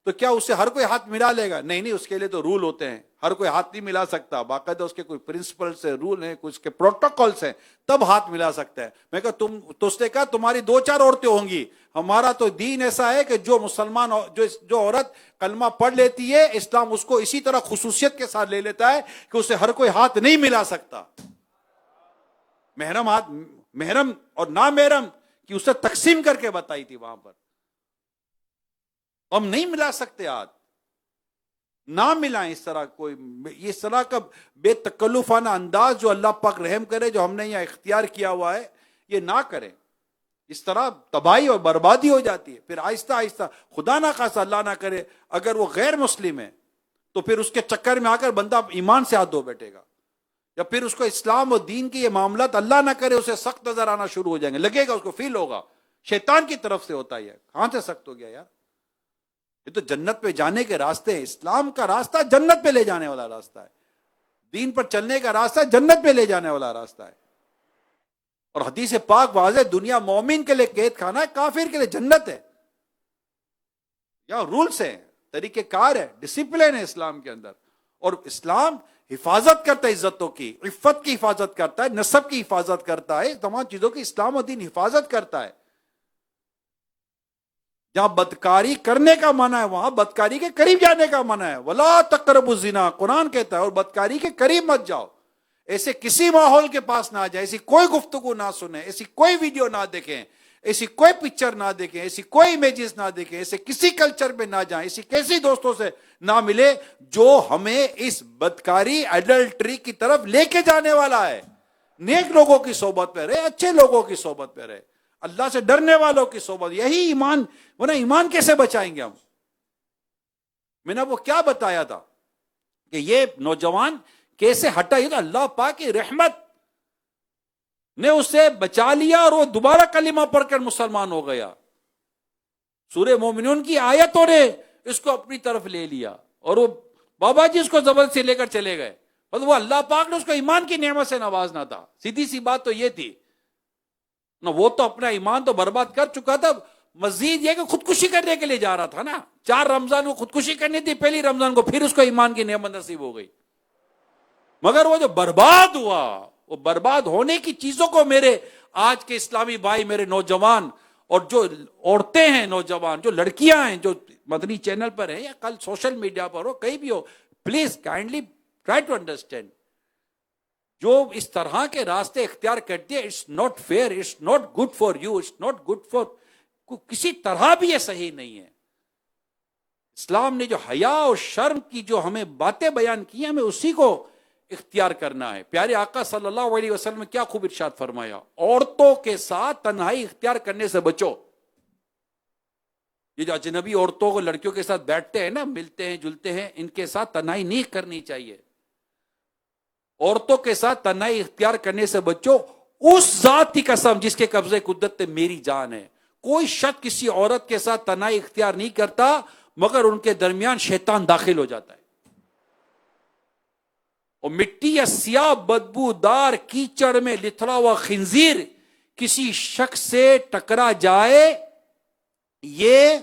تو کیا اس سے ہر کوئی ہاتھ ملا لے گا؟ نہیں, اس کے لیے تو رول ہوتے ہیں, ہر کوئی ہاتھ نہیں ملا سکتا, باقاعدہ اس کے کوئی پرنسپلس ہیں, رول ہیں, کچھ کے پروٹوکولس ہیں, تب ہاتھ ملا سکتا ہے. میں کہا تم تو اس نے کہا تمہاری 2-4 عورتیں ہوں گی, ہمارا تو دین ایسا ہے کہ جو مسلمان جو عورت کلمہ پڑھ لیتی ہے, اسلام اس کو اسی طرح خصوصیت کے ساتھ لے لیتا ہے کہ اسے ہر کوئی ہاتھ نہیں ملا سکتا. محرم ہاتھ, محرم اور نامحرم کی اسے تقسیم کر کے بتائی تھی وہاں پر. ہم نہیں ملا سکتے ہاتھ, نہ ملائیں اس طرح کوئی, اس طرح کا بے تکلفانہ انداز جو اللہ پاک رحم کرے جو ہم نے یہاں اختیار کیا ہوا ہے یہ نہ کریں. اس طرح تباہی اور بربادی ہو جاتی ہے. پھر آہستہ آہستہ خدا نہ خاصا اللہ نہ کرے اگر وہ غیر مسلم ہے تو پھر اس کے چکر میں آ کر بندہ ایمان سے ہاتھ دھو بیٹھے گا, یا پھر اس کو اسلام اور دین کے یہ معاملات اللہ نہ کرے اسے سخت نظر آنا شروع ہو جائیں گے, لگے گا اس کو, فیل ہوگا شیطان کی طرف سے ہوتا ہے. کہاں سے سخت ہو گیا یار, یہ تو جنت پہ جانے کے راستے ہیں. اسلام کا راستہ جنت پہ لے جانے والا راستہ ہے, دین پر چلنے کا راستہ جنت پہ لے جانے والا راستہ ہے. اور حدیث پاک واضح, دنیا مومن کے لیے قید خانہ ہے, کافر کے لیے جنت ہے. یہاں رولز ہیں, طریقہ کار ہے, ڈسپلن ہے اسلام کے اندر. اور اسلام حفاظت کرتا ہے عزتوں کی, عفت کی حفاظت کرتا ہے, نسب کی حفاظت کرتا ہے, تمام چیزوں کی اسلام و دین حفاظت کرتا ہے. جہاں بدکاری کرنے کا منع ہے وہاں بدکاری کے قریب جانے کا منع ہے. وَلَا تَقْرَبُوا الزِّنَا, قرآن کہتا ہے, اور بدکاری کے قریب مت جاؤ. ایسے کسی ماحول کے پاس نہ جائے, ایسی کوئی گفتگو نہ سنیں, ایسی کوئی ویڈیو نہ دیکھیں, ایسی کوئی پکچر نہ دیکھیں, ایسی کوئی امیجز نہ دیکھیں, ایسے کسی کلچر میں نہ جائیں, ایسی کیسی دوستوں سے نہ ملے جو ہمیں اس بدکاری ایڈلٹری کی طرف لے کے جانے والا ہے. نیک لوگوں کی صحبت پہ رہے, اچھے لوگوں کی صحبت پہ رہے, اللہ سے ڈرنے والوں کی صحبت, یہی ایمان. ورنہ ایمان کیسے بچائیں گے ہم؟ میں نے وہ کیا بتایا تھا کہ یہ نوجوان کیسے ہٹا, یہ تو اللہ پاک کی رحمت نے اسے بچا لیا اور وہ دوبارہ کلمہ پڑھ کر مسلمان ہو گیا. سورہ مومنون کی آیتوں نے اس کو اپنی طرف لے لیا, اور وہ بابا جی اس کو زبردستی لے کر چلے گئے, اور وہ اللہ پاک نے اس کو ایمان کی نعمت سے نوازنا تھا. سیدھی سی بات تو یہ تھی نا, وہ تو اپنا ایمان تو برباد کر چکا تھا, مزید یہ کہ خودکشی کرنے کے لیے جا رہا تھا نا. 4 رمضان کو خودکشی کرنی تھی, پہلی رمضان کو پھر اس کو ایمان کی نعمت نصیب ہو گئی. مگر وہ جو برباد ہوا, وہ برباد ہونے کی چیزوں کو میرے آج کے اسلامی بھائی, میرے نوجوان, اور جو عورتیں ہیں نوجوان, جو لڑکیاں ہیں جو مدنی چینل پر ہیں یا کل سوشل میڈیا پر ہو, کہیں بھی ہو, please kindly try to understand. جو اس طرح کے راستے اختیار کرتی ہے, it's not fair, it's not good for you, it's not good for, کسی طرح بھی یہ صحیح نہیں ہے. اسلام نے جو حیا اور شرم کی جو ہمیں باتیں بیان کی ہیں, ہمیں اسی کو اختیار کرنا ہے. پیارے آقا صلی اللہ علیہ وسلم نے کیا خوب ارشاد فرمایا, عورتوں کے ساتھ تنہائی اختیار کرنے سے بچو. یہ جو اجنبی عورتوں کو لڑکیوں کے ساتھ بیٹھتے ہیں نا، ملتے ہیں جلتے ہیں، ان کے ساتھ تنہائی نہیں کرنی چاہیے. عورتوں کے ساتھ تنہائی اختیار کرنے سے بچو. اس ذات کی قسم جس کے قبضے قدرت میری جان ہے، کوئی شخص کسی عورت کے ساتھ تنہائی اختیار نہیں کرتا مگر ان کے درمیان شیطان داخل ہو جاتا ہے. اور مٹی یا سیاہ بدبو دار کیچڑ میں لتھڑا ہوا خنزیر کسی شخص سے ٹکرا جائے، یہ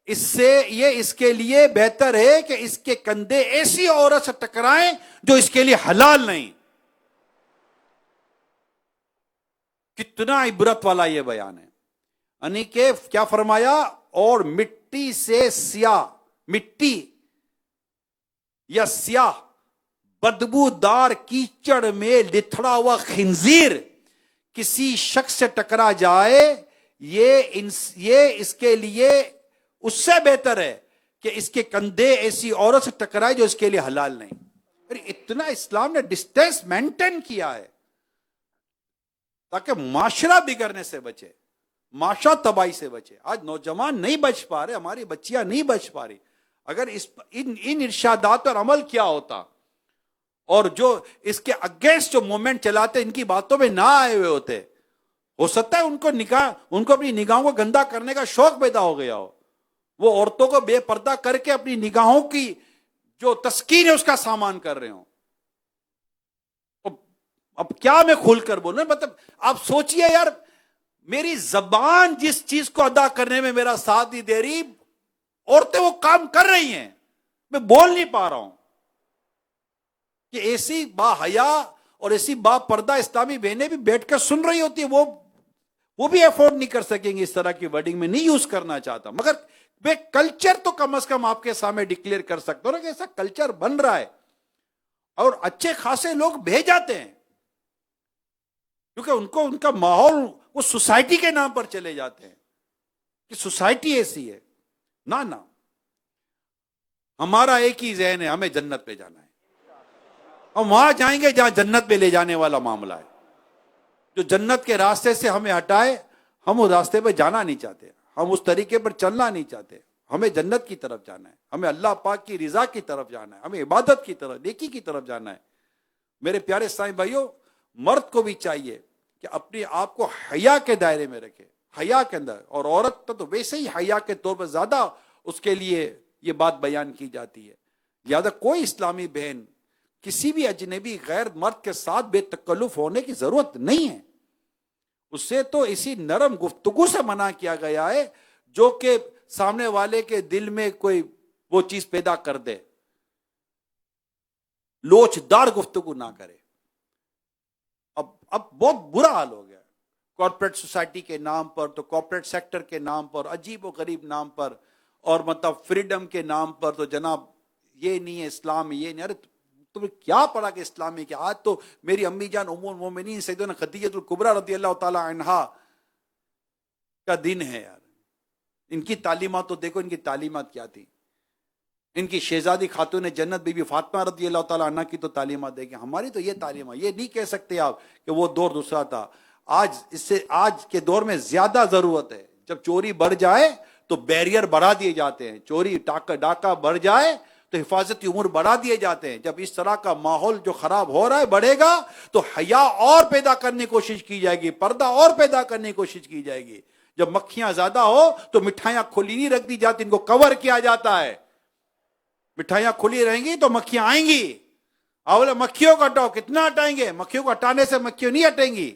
اس کے لیے بہتر ہے کہ اس کے کندھے ایسی عورت سے ٹکرائیں جو اس کے لیے حلال نہیں. کتنا عبرت والا یہ بیان ہے. یعنی کہ کیا فرمایا؟ اور مٹی سے سیاہ، مٹی یا سیاہ بدبو دار کیچڑ میں لتھڑا ہوا خنزیر کسی شخص سے ٹکرا جائے، یہ اس کے لیے اس سے بہتر ہے کہ اس کے کندھے ایسی عورت سے ٹکرائے جو اس کے لیے حلال نہیں. اتنا اسلام نے ڈسٹینس مینٹین کیا ہے تاکہ معاشرہ بگڑنے سے بچے، معاشرہ تباہی سے بچے. آج نوجوان نہیں بچ پا رہے، ہماری بچیاں نہیں بچ پا رہی. اگر ان ارشادات پر عمل کیا ہوتا اور جو اس کے اگینسٹ جو موومنٹ چلاتے ان کی باتوں میں نہ آئے ہوئے ہوتے، ہو سکتا ہے ان کو اپنی نگاہوں کو گندا کرنے کا شوق پیدا ہو گیا ہو، وہ عورتوں کو بے پردہ کر کے اپنی نگاہوں کی جو تسکین ہے اس کا سامان کر رہے ہوں. اب کیا میں کھل کر بولوں؟ مطلب آپ سوچئے یار، میری زبان جس چیز کو ادا کرنے میں میرا ساتھ نہیں دے رہی، عورتیں وہ کام کر رہی ہیں، میں بول نہیں پا رہا ہوں. کہ ایسی با حیا اور ایسی با پردہ اسلامی بہنیں بھی بیٹھ کر سن رہی ہوتی ہے، وہ بھی افورڈ نہیں کر سکیں گے. اس طرح کی ورڈنگ میں نہیں یوز کرنا چاہتا، مگر وہ کلچر تو کم از کم آپ کے سامنے ڈکلیئر کر سکتے ہو نا کہ ایسا کلچر بن رہا ہے. اور اچھے خاصے لوگ بھیج جاتے ہیں کیونکہ ان کا ماحول وہ سوسائٹی کے نام پر چلے جاتے ہیں کہ سوسائٹی ایسی ہے. نہ ہمارا ایک ہی ذہن ہے، ہمیں جنت پہ جانا ہے. ہم وہاں جائیں گے جہاں جنت پہ لے جانے والا معاملہ ہے. جو جنت کے راستے سے ہمیں ہٹائے، ہم اس راستے پہ جانا نہیں چاہتے، ہم اس طریقے پر چلنا نہیں چاہتے. ہمیں جنت کی طرف جانا ہے، ہمیں اللہ پاک کی رضا کی طرف جانا ہے، ہمیں عبادت کی طرف، نیکی کی طرف جانا ہے. میرے پیارے اسلامی بھائیوں، مرد کو بھی چاہیے کہ اپنے آپ کو حیا کے دائرے میں رکھے، حیا کے اندر. اور عورت تو ویسے ہی حیا کے طور پر زیادہ اس کے لیے یہ بات بیان کی جاتی ہے. لہذا کوئی اسلامی بہن کسی بھی اجنبی غیر مرد کے ساتھ بے تکلف ہونے کی ضرورت نہیں ہے. اس سے تو اسی نرم گفتگو سے منع کیا گیا ہے جو کہ سامنے والے کے دل میں کوئی وہ چیز پیدا کر دے، لوچدار گفتگو نہ کرے. اب بہت برا حال ہو گیا کارپوریٹ سوسائٹی کے نام پر، تو کارپوریٹ سیکٹر کے نام پر، عجیب و غریب نام پر، اور مطلب فریڈم کے نام پر تو جناب یہ نہیں ہے اسلام، یہ نہیں. ارے تمہیں کیا پڑا کہ اسلامی کے؟ آج تو میری امی جان ام المومنین سیدنا خدیجہ الکبریٰ رضی اللہ تعالی عنہا کا دن ہے یار. ان کی تعلیمات تو دیکھو، ان کی تعلیمات کیا تھی. ان کی شہزادی خاتون جنت بی بی فاطمہ رضی اللہ تعالی عنہ کی تو تعلیمات دیکھیں. ہماری تو یہ تعلیمات، یہ نہیں کہہ سکتے آپ کہ وہ دور دوسرا تھا. آج کے دور میں زیادہ ضرورت ہے. جب چوری بڑھ جائے تو بیریئر بڑھا دیے جاتے ہیں، چوری ڈاکہ بڑھ جائے تو حفاظتی امور بڑھا دیے جاتے ہیں. جب اس طرح کا ماحول جو خراب ہو رہا ہے بڑھے گا تو حیا اور پیدا کرنے کی کوشش کی جائے گی، پردہ اور پیدا کرنے کی کوشش کی جائے گی. جب مکھیاں زیادہ ہو تو مٹھائیاں کھلی نہیں رکھ دی جاتی، ان کو کور کیا جاتا ہے. مٹھائیاں کھلی رہیں گی تو مکھیاں آئیں گی. بولے مکھیوں کو ہٹاؤ، کتنا ہٹائیں گے؟ مکھیوں کو ہٹانے سے مکھیوں نہیں ہٹیں گی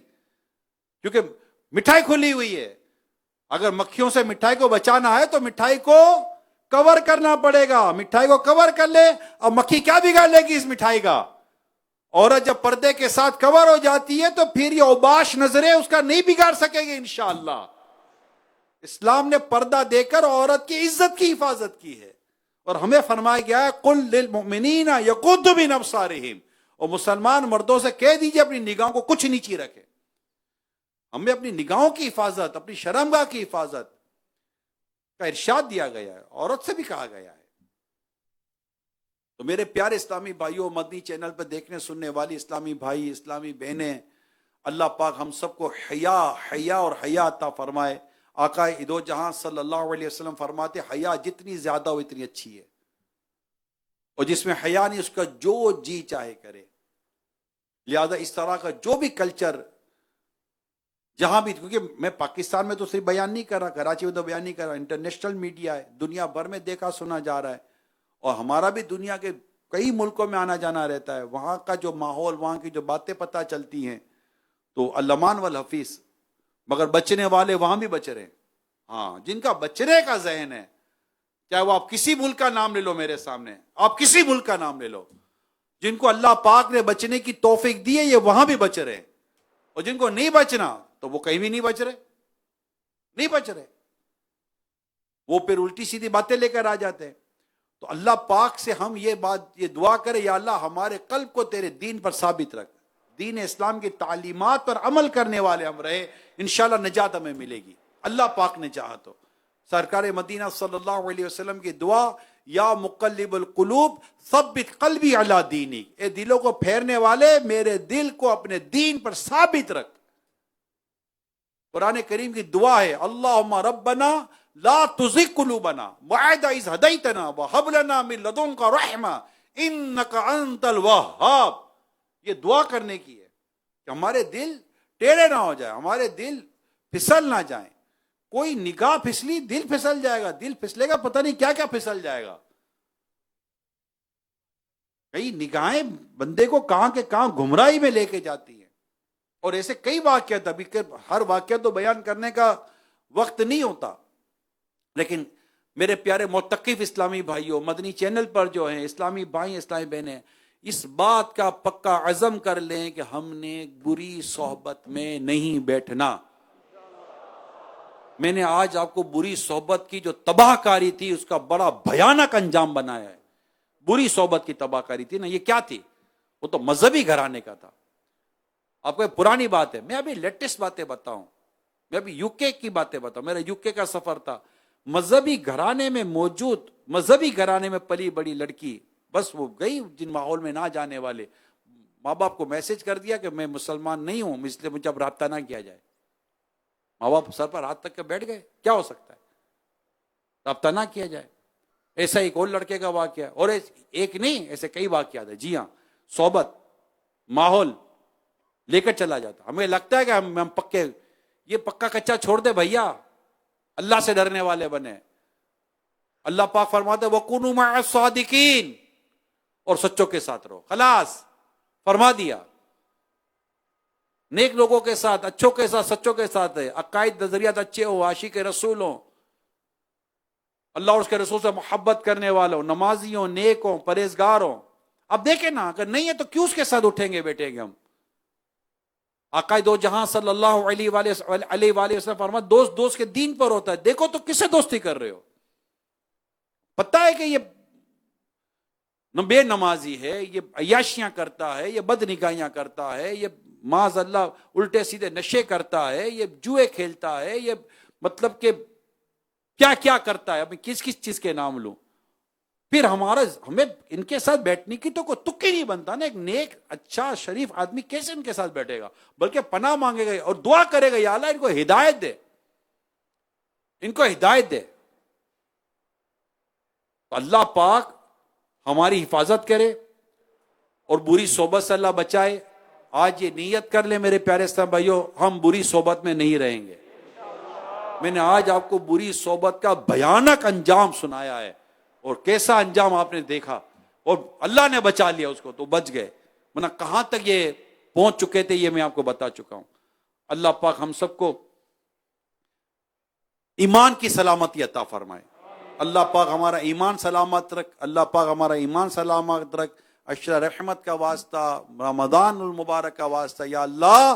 کیونکہ مٹھائی کھلی ہوئی ہے. اگر مکھیوں سے مٹھائی کو بچانا ہے تو مٹھائی کو کور کرنا پڑے گا. مٹھائی کو کور کر لے، اب مکھی کیا بگاڑ لے گی اس مٹھائی کا؟ عورت جب پردے کے ساتھ کور ہو جاتی ہے تو پھر یہ اوباش نظریں اس کا نہیں بگاڑ سکے گی انشاءاللہ. اسلام نے پردہ دے کر عورت کی عزت کی حفاظت کی ہے، اور ہمیں فرمایا گیا ہے قل للمؤمنین یغضوا من ابصارہم، اور مسلمان مردوں سے کہہ دیجئے اپنی نگاہوں کو کچھ نیچی رکھے. ہمیں اپنی نگاہوں کی حفاظت، اپنی شرمگاہ کی حفاظت کا ارشاد دیا گیا ہے، عورت سے بھی کہا گیا ہے. تو میرے پیارے اسلامی بھائیوں، مدنی چینل پہ دیکھنے سننے والی اسلامی بھائی، اسلامی بہنیں، اللہ پاک ہم سب کو حیا اور حیا عطا فرمائے. آقا دو جہاں صلی اللہ علیہ وسلم فرماتے حیا جتنی زیادہ ہو اتنی اچھی ہے، اور جس میں حیا نہیں اس کا جو جی چاہے کرے۔ لہذا اس طرح کا جو بھی کلچر جہاں بھی، کیونکہ میں پاکستان میں تو صرف بیان نہیں کر رہا، کراچی میں تو بیان نہیں کر رہا، انٹرنیشنل میڈیا ہے، دنیا بھر میں دیکھا سنا جا رہا ہے، اور ہمارا بھی دنیا کے کئی ملکوں میں آنا جانا رہتا ہے، وہاں کا جو ماحول، وہاں کی جو باتیں پتہ چلتی ہیں، تو اللمان والحفیظ، مگر بچنے والے وہاں بھی بچ رہے ہیں۔ ہاں، جن کا بچنے کا ذہن ہے، چاہے وہ آپ کسی ملک کا نام لے لو، میرے سامنے آپ کسی ملک کا نام لے لو، جن کو اللہ پاک نے بچنے کی توفیق دی ہے یہ وہاں بھی بچ رہے ہیں، اور جن کو نہیں بچنا تو وہ کہیں بھی نہیں بچ رہے، نہیں بچ رہے، وہ پھر الٹی سیدھی باتیں لے کر آ جاتے ہیں۔ تو اللہ پاک سے ہم یہ دعا کریں، یا اللہ ہمارے قلب کو تیرے دین پر ثابت رکھ، دین اسلام کی تعلیمات پر عمل کرنے والے ہم رہے، انشاءاللہ نجات ہمیں ملے گی، اللہ پاک نے چاہا تو۔ سرکار مدینہ صلی اللہ علیہ وسلم کی دعا، یا مقلب القلوب ثبت قلبی علی دینک، اے دلوں کو پھیرنے والے میرے دل کو اپنے دین پر ثابت رکھ۔ قرآن کریم کی دعا ہے، اللہم ربنا لا تزغ قلوبنا بعد اذ ہدیتنا وہب لنا من لدنک رحمہ انک انت الوہاب۔ یہ دعا کرنے کی ہے کہ ہمارے دل ٹیڑے نہ ہو جائے، ہمارے دل پھسل نہ جائیں، کوئی نگاہ پھسلی دل پھسل جائے گا، دل پھسلے گا پتہ نہیں کیا کیا پھسل جائے گا۔ کئی نگاہیں بندے کو کہاں کے کہاں گمراہی میں لے کے جاتی ہیں، اور ایسے کئی واقعات، ابھی ہر واقعہ تو بیان کرنے کا وقت نہیں ہوتا، لیکن میرے پیارے معتکف اسلامی بھائیوں، مدنی چینل پر جو ہیں اسلامی بھائی اسلامی بہنیں، اس بات کا پکا عزم کر لیں کہ ہم نے بری صحبت میں نہیں بیٹھنا۔ میں نے آج آپ کو بری صحبت کی جو تباہ کاری تھی اس کا بڑا بھیانک انجام بنایا ہے۔ بری صحبت کی تباہ کاری تھی نا، یہ کیا تھی؟ وہ تو مذہبی گھرانے کا تھا۔ آپ کو پرانی بات ہے، میں ابھی لیٹسٹ باتیں بتاؤں، میں ابھی یو کے کی باتیں بتاؤں، میرا یو کے کا سفر تھا، مذہبی گھرانے میں موجود، مذہبی گھرانے میں پلی بڑی لڑکی، بس وہ گئی جن ماحول میں نہ جانے والے، ماں باپ کو میسج کر دیا کہ میں مسلمان نہیں ہوں، اس لیے مجھے اب رابطہ نہ کیا جائے۔ ماں باپ سر پر ہاتھ تک کے بیٹھ گئے، کیا ہو سکتا ہے، رابطہ نہ کیا جائے۔ ایسا ایک اور لڑکے کا واقعہ، اور ایک نہیں ایسے کئی واقعات ہیں۔ جی ہاں، صحبت، ماحول لے کر چلا جاتا، ہمیں لگتا ہے کہ ہم پکے، یہ پکا کچا چھوڑ دے بھیا، اللہ سے ڈرنے والے بنے۔ اللہ پاک فرماتے وَكُونُوا مَعَ الصَّادِقِينَ، اور سچوں کے ساتھ رہو، خلاص فرما دیا۔ نیک لوگوں کے ساتھ، اچھوں کے ساتھ، سچوں کے ساتھ ہے، عقائد نظریات اچھے ہو، عاشق رسول ہوں، اللہ اور اس کے رسول سے محبت کرنے والوں، نمازی ہوں، نیک ہوں، پرہیزگار ہوں۔ اب دیکھیں نا، اگر نہیں ہے تو کیوں اس کے ساتھ اٹھیں گے بیٹھیں گے ہم؟ آقا دو جہاں صلی اللہ علیہ وآلہ وسلم فرماتے دوست دوست کے دین پر ہوتا ہے۔ دیکھو تو کس سے دوستی کر رہے ہو؟ پتہ ہے کہ یہ بے نمازی ہے، یہ عیاشیاں کرتا ہے، یہ بد نگاہیاں کرتا ہے، یہ معاذ اللہ الٹے سیدھے نشے کرتا ہے، یہ جوئے کھیلتا ہے، یہ مطلب کہ کیا کیا کرتا ہے، اب کس کس چیز کے نام لوں؟ پھر ہمیں ان کے ساتھ بیٹھنے کی تو کوئی تک ہی نہیں بنتا نا۔ ایک نیک اچھا شریف آدمی کیسے ان کے ساتھ بیٹھے گا؟ بلکہ پناہ مانگے گا اور دعا کرے گا، یا اللہ ان کو ہدایت دے، ان کو ہدایت دے۔ تو اللہ پاک ہماری حفاظت کرے اور بری صحبت سے اللہ بچائے۔ آج یہ نیت کر لیں میرے پیارے اسلام بھائیوں، ہم بری صحبت میں نہیں رہیں گے۔ میں نے آج آپ کو بری صحبت کا بھیانک انجام سنایا ہے، اور کیسا انجام آپ نے دیکھا، اور اللہ نے بچا لیا اس کو تو بچ گئے، ورنہ کہاں تک یہ پہنچ چکے تھے یہ میں آپ کو بتا چکا ہوں۔ اللہ پاک ہم سب کو ایمان کی سلامتی عطا فرمائے۔ اللہ پاک ہمارا ایمان سلامت رکھ، اللہ پاک ہمارا ایمان سلامت رکھ۔ اشرا رحمت کا واسطہ، رمضان المبارک کا واسطہ، یا اللہ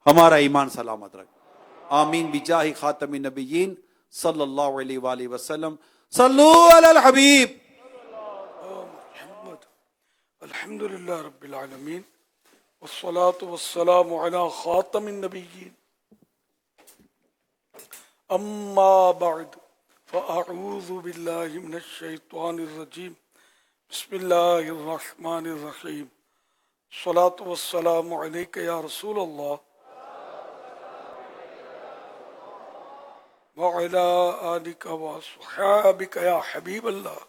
ہمارا ایمان سلامت رکھ۔ آمین بجاہ خاتم النبیین صلی اللہ علیہ وآلہ وسلم۔ صلو علی الحبیب۔ محمد الحمد للہ رب العالمین والصلاة والسلام علی خاتم النبیین، اما بعد فاعوذ باللہ من الشیطان الرجیم، بسم اللہ الرحمن الرحیم، الصلاة والسلام علیک یا رسول اللہ وعلى آلك وأصحابك يا حبيب الله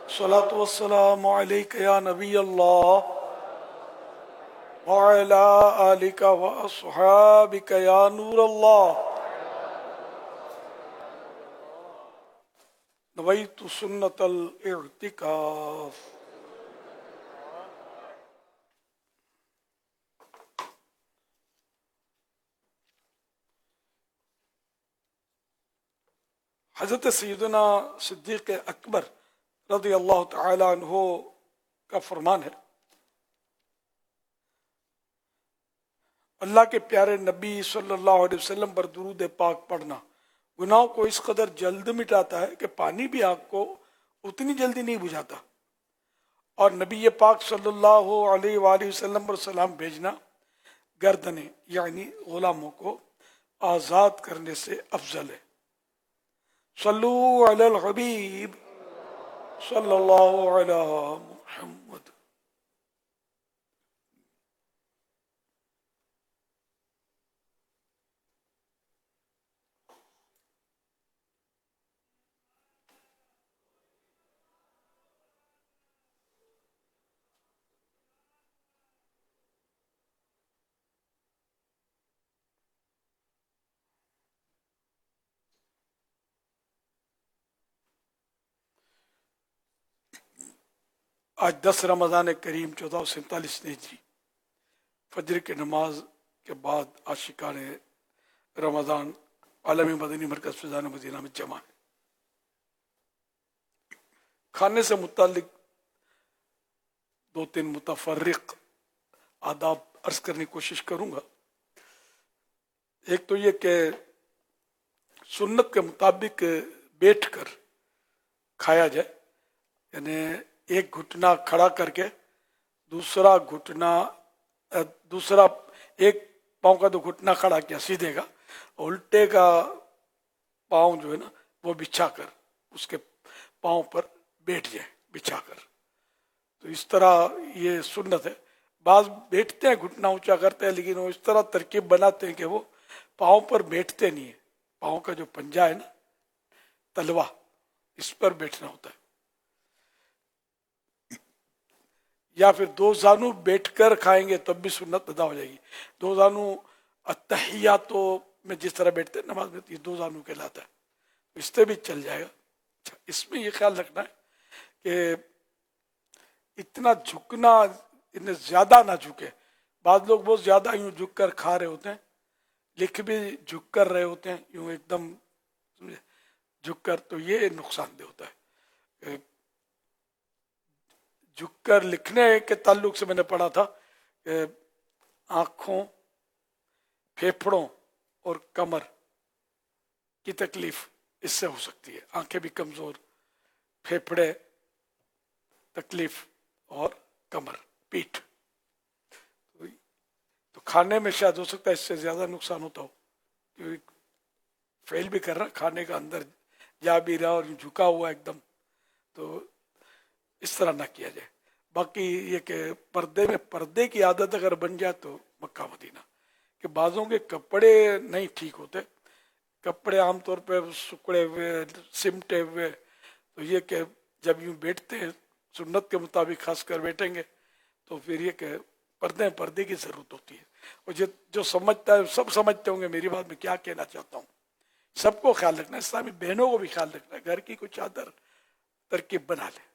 الصلاة والسلام عليك يا نبي الله وعلى آلك وأصحابك يا نور الله نويت سنة الاعتكاف. حضرت سیدنا صدیق اکبر رضی اللہ تعالی عنہ کا فرمان ہے، اللہ کے پیارے نبی صلی اللہ علیہ وسلم پر درود پاک پڑھنا گناہوں کو اس قدر جلد مٹاتا ہے کہ پانی بھی آگ کو اتنی جلدی نہیں بجھاتا، اور نبی پاک صلی اللہ علیہ وآلہ وسلم پر سلام بھیجنا گردنیں یعنی غلاموں کو آزاد کرنے سے افضل ہے۔ صلو علی الحبیب صلی اللہ علی محمد۔ آج 10 رمضان کریم 1447 ہجری فجر کی نماز کے بعد عاشقان رمضان عالمی مدنی مرکز فیضان مدینہ میں جمع ہے۔ کھانے سے متعلق 2-3 متفرق آداب عرض کرنے کی کوشش کروں گا۔ ایک تو یہ کہ سنت کے مطابق بیٹھ کر کھایا جائے، یعنی ایک گھٹنا کھڑا کر کے دوسرا ایک پاؤں کا تو گھٹنا کھڑا کیا سیدھے کا، الٹے کا پاؤں جو ہے نا وہ بچھا کر اس کے پاؤں پر بیٹھ جائے بچھا کر، تو اس طرح یہ سنت ہے۔ بعض بیٹھتے ہیں گھٹنا اونچا کرتے ہیں، لیکن وہ اس طرح ترکیب بناتے ہیں کہ وہ پاؤں پر بیٹھتے نہیں ہیں، پاؤں کا جو پنجہ ہے نا تلوا اس پر بیٹھنا ہوتا ہے، یا پھر 2 زانو بیٹھ کر کھائیں گے تب بھی سنت ادا ہو جائے گی۔ 2 زانو التحیاتو میں جس طرح بیٹھتے ہیں نماز میں یہ 2 زانو کہلاتا ہے، اس سے بھی چل جائے گا۔ اس میں یہ خیال رکھنا ہے کہ اتنا جھکنا اتنے زیادہ نہ جھکے۔ بعض لوگ بہت زیادہ یوں جھک کر کھا رہے ہوتے ہیں، لکھ بھی جھک کر رہے ہوتے ہیں یوں ایک دم جھک کر، تو یہ نقصان دہ ہوتا ہے۔ جھک کر لکھنے کے تعلق سے میں نے پڑھا تھا کہ آنکھوں، پھیپھڑوں اور کمر کی تکلیف اس سے ہو سکتی ہے، آنکھیں بھی کمزور، پھیپھڑے تکلیف اور کمر پیٹھ، تو کھانے میں شاید ہو سکتا ہے اس سے زیادہ نقصان ہوتا ہو، کیونکہ فیل بھی کر رہا کھانے کا اندر جا بھی رہا اور جھکا ہوا ایک دم، تو اس طرح نہ کیا جائے۔ باقی یہ کہ پردے کی عادت اگر بن جائے تو مکہ مدینہ، کہ بعضوں کے کپڑے نہیں ٹھیک ہوتے، کپڑے عام طور پہ سکڑے ہوئے سمٹے ہوئے، تو یہ کہ جب یوں بیٹھتے ہیں سنت کے مطابق خاص کر بیٹھیں گے تو پھر یہ کہ پردے کی ضرورت ہوتی ہے۔ اور جو سمجھتا ہے سب سمجھتے ہوں گے میری بات میں کیا کہنا چاہتا ہوں، سب کو خیال رکھنا ہے، اسلامی بہنوں کو بھی خیال رکھنا ہے، گھر کی کوئی چادر ترکیب بنا لے۔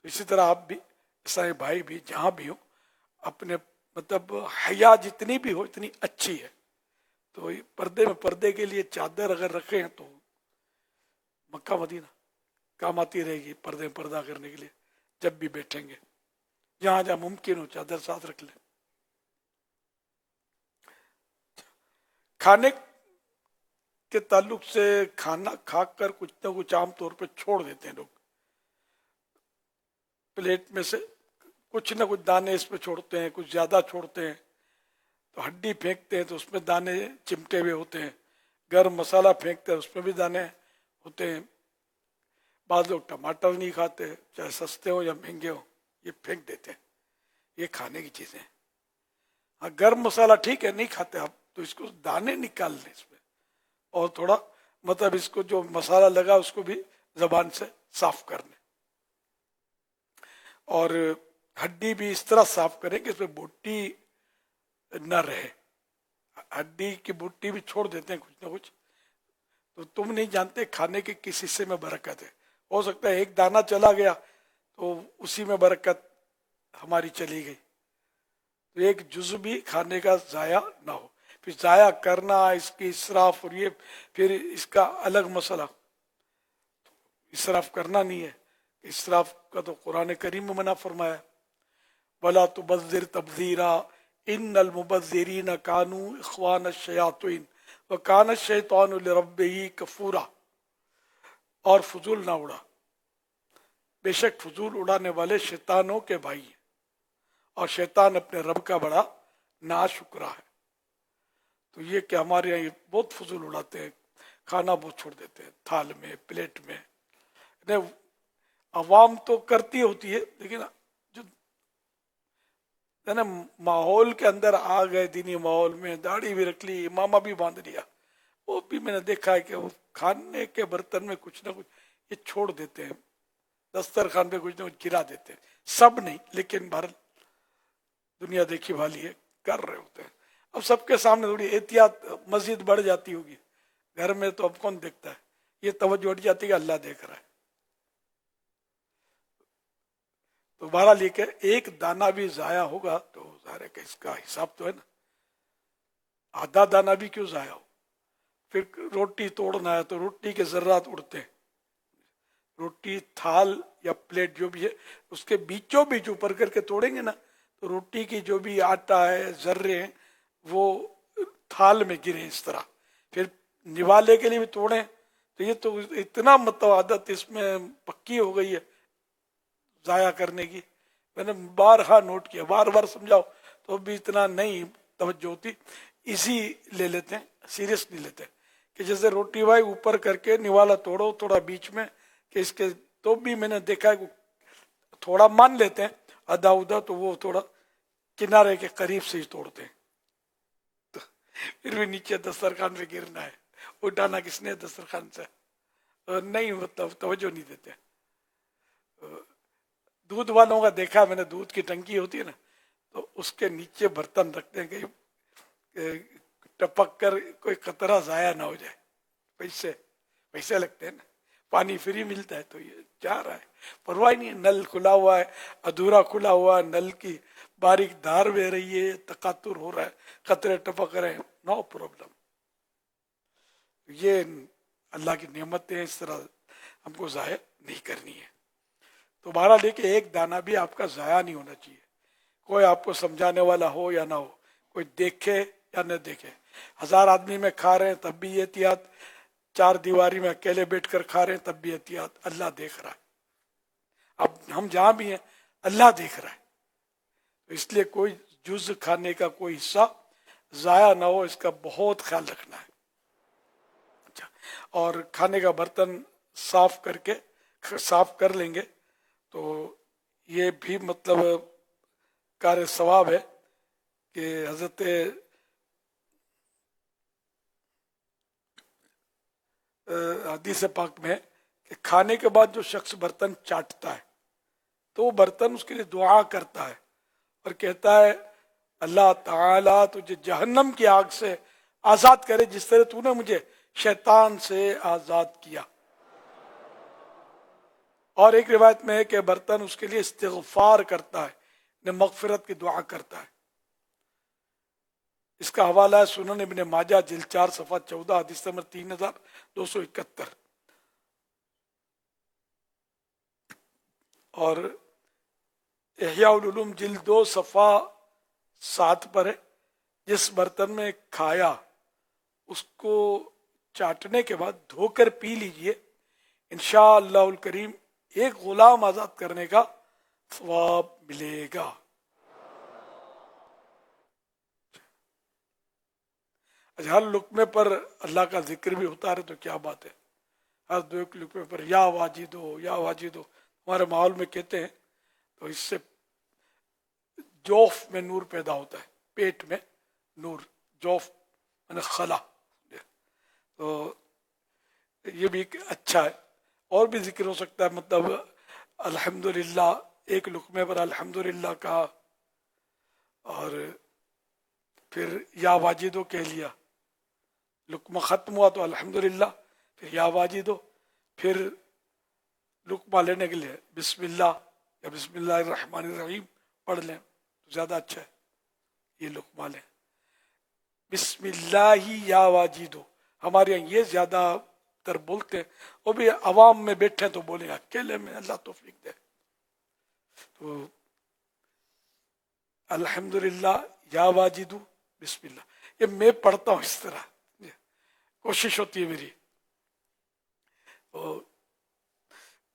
اسی طرح آپ بھی اسلامی بھائی بھی جہاں بھی ہو اپنے مطلب حیا جتنی بھی ہو اتنی اچھی ہے، تو پردے کے لیے چادر اگر رکھے ہیں تو مکہ مدینہ کام آتی رہے گی پردہ کرنے کے لیے، جب بھی بیٹھیں گے جہاں جہاں ممکن ہو چادر ساتھ رکھ لیں۔ کھانے کے تعلق سے کھانا کھا کر کچھ نہ کچھ عام طور پہ چھوڑ دیتے ہیں لوگ، پلیٹ میں سے کچھ نہ کچھ دانے اس پہ چھوڑتے ہیں، کچھ زیادہ چھوڑتے ہیں، تو ہڈی پھینکتے ہیں تو اس میں دانے چمٹے ہوئے ہوتے ہیں، گرم مسالہ پھینکتے ہیں اس میں بھی دانے ہوتے ہیں، بعض لوگ ٹماٹر نہیں کھاتے چاہے سستے ہو یا مہنگے ہو، یہ پھینک دیتے ہیں، یہ کھانے کی چیزیں ہیں۔ ہاں گرم مسالہ ٹھیک ہے نہیں کھاتے آپ تو اس کو دانے نکال لیں اس میں، اور تھوڑا مطلب اس کو جو مسالہ لگا اس کو بھی زبان سے صاف کر لیں، اور ہڈی بھی اس طرح صاف کریں کہ اس میں بوٹی نہ رہے. ہڈی کی بوٹی بھی چھوڑ دیتے ہیں کچھ نہ کچھ، تو تم نہیں جانتے کھانے کے کس حصے میں برکت ہے. ہو سکتا ہے ایک دانہ چلا گیا تو اسی میں برکت ہماری چلی گئی. تو ایک جز بھی کھانے کا ضائع نہ ہو. پھر ضائع کرنا، اس کی اسراف، اور یہ پھر اس کا الگ مسئلہ. اسراف کرنا نہیں ہے، اسراف کا تو قرآن کریم میں منع فرمایا، وَلَا تُبَذِّرْ تَبْذِيرًا إِنَّ الْمُبَذِّرِينَ كَانُوا إِخْوَانَ الشَّيَاطِينِ وَكَانَ الشَّيْطَانُ لِرَبِّهِ كَفُورًا. اور فضول نہ اڑا، بے شک فضول اڑانے والے شیطانوں کے بھائی ہیں، اور شیطان اپنے رب کا بڑا ناشکرا ہے. تو یہ کہ ہمارے یہاں یہ بہت فضول اڑاتے ہیں، کھانا بہت چھوڑ دیتے ہیں تھال میں، پلیٹ میں. عوام تو کرتی ہوتی ہے، لیکن جو ہے نا ماحول کے اندر آ گئے، دینی ماحول میں داڑھی بھی رکھ لی، امامہ بھی باندھ لیا، وہ بھی میں نے دیکھا ہے کہ وہ کھانے کے برتن میں کچھ نہ کچھ یہ چھوڑ دیتے ہیں، دسترخوان پہ کچھ نہ کچھ گرا دیتے ہیں. سب نہیں، لیکن بہر دنیا دیکھی بھالی ہے، کر رہے ہوتے ہیں. اب سب کے سامنے تھوڑی احتیاط مزید بڑھ جاتی ہوگی، گھر میں تو اب کون دیکھتا ہے، یہ توجہ اٹھ جاتی ہے کہ اللہ دیکھ رہا ہے. تو بہرحال یہ کہ ایک دانہ بھی ضائع ہوگا تو ظاہر ہے کہ اس کا حساب تو ہے نا. آدھا دانہ بھی کیوں ضائع ہو. پھر روٹی توڑنا ہے تو روٹی کے ذرات اڑتے ہیں، روٹی تھال یا پلیٹ جو بھی ہے اس کے بیچوں بیچ اوپر کر کے توڑیں گے نا تو روٹی کی جو بھی آٹا ہے، ذرے ہیں، وہ تھال میں گرے اس طرح. پھر نوالے کے لیے بھی توڑیں تو یہ تو اتنا مطلب عادت اس میں پکی ہو گئی ہے ضائع کرنے کی. میں نے بارہا نوٹ کیا، بار بار سمجھاؤ تو بھی اتنا نہیں توجہ ہوتی. اسی لے لیتے ہیں، سیریس نہیں لیتے کہ جیسے روٹی بھائی اوپر کر کے نوالا توڑو تھوڑا بیچ میں کہ اس کے، تو بھی میں نے دیکھا ہے تھوڑا مان لیتے ہیں آدھا ادا، تو وہ تھوڑا کنارے کے قریب سے ہی توڑتے ہیں. تو پھر بھی نیچے دسترخوان پہ گرنا ہے، اٹھانا کس نے دسترخوان سے، نہیں مطلب توجہ نہیں دیتے. دودھ والوں کا دیکھا میں نے، دودھ کی ٹنکی ہوتی ہے نا تو اس کے نیچے برتن رکھتے ہیں کہ ٹپک کر کوئی قطرہ ضائع نہ ہو جائے. پیسے لگتے ہیں نا، پانی فری ملتا ہے تو یہ جا رہا ہے، پرواہ نہیں ہے. نل کھلا ہوا ہے، ادھورا کھلا ہوا ہے، نل کی باریک دھار بہ رہی ہے، تقاطر ہو رہا ہے، قطرے ٹپک رہے ہیں، نو پرابلم. یہ اللہ کی نعمتیں اس طرح ہم کو ضائع نہیں کرنی ہے. تو بہرحال لے کے ایک دانہ بھی آپ کا ضائع نہیں ہونا چاہیے. کوئی آپ کو سمجھانے والا ہو یا نہ ہو، کوئی دیکھے یا نہ دیکھے. 1000 آدمی میں کھا رہے ہیں تب بھی احتیاط، 4 دیواری میں اکیلے بیٹھ کر کھا رہے ہیں تب بھی احتیاط. اللہ دیکھ رہا ہے. اب ہم جہاں بھی ہیں اللہ دیکھ رہا ہے، تو اس لیے کوئی جز کھانے کا کوئی حصہ ضائع نہ ہو، اس کا بہت خیال رکھنا ہے. اچھا، اور کھانے کا برتن صاف کر لیں گے تو یہ بھی مطلب کار ثواب ہے کہ حضرت حدیث پاک میں کہ کھانے کے بعد جو شخص برتن چاٹتا ہے تو وہ برتن اس کے لیے دعا کرتا ہے اور کہتا ہے اللہ تعالیٰ تجھے جہنم کی آگ سے آزاد کرے جس طرح تو نے مجھے شیطان سے آزاد کیا. اور ایک روایت میں ہے کہ برتن اس کے لیے استغفار کرتا ہے، مغفرت کی دعا کرتا ہے. اس کا حوالہ ہے سنن ابن ماجہ جلد 4 صفحہ 14 حدیث نمبر 3271. اور احیاء العلوم جلد 2 صفحہ 7 پر ہے، جس برتن میں کھایا اس کو چاٹنے کے بعد دھو کر پی لیجئے، انشاءاللہ الکریم ایک غلام آزاد کرنے کا ثواب ملے گا. ہر لقمے پر اللہ کا ذکر بھی ہوتا ہے تو کیا بات ہے. ہر 2 لقمے پر یا واجد ہو یا واجد ہو ہمارے ماحول میں کہتے ہیں، تو اس سے جوف میں نور پیدا ہوتا ہے، پیٹ میں نور، جوف یعنی خلا. تو یہ بھی ایک اچھا ہے. اور بھی ذکر ہو سکتا ہے, مطلب الحمدللہ, ایک لقمے پر الحمدللہ کہا, اور پھر یا واجدو کہہ لیا. لقمہ ختم ہوا تو الحمدللہ, پھر یا واجدو, پھر لقمہ لینے کے لیے بسم اللہ یا بسم اللہ الرحمن الرحیم پڑھ لیں تو زیادہ اچھا ہے. یہ لقمہ لیں بسم اللہ یا واجدو. ہمارے یہاں یہ زیادہ تر بولتے ہیں, وہ بھی عوام میں بیٹھے تو بولیں, اکیلے میں اللہ توفیق دے. تو الحمدللہ یا واجدو بسم اللہ, یہ میں پڑھتا ہوں اس طرح, کوشش ہوتی ہے میری. تو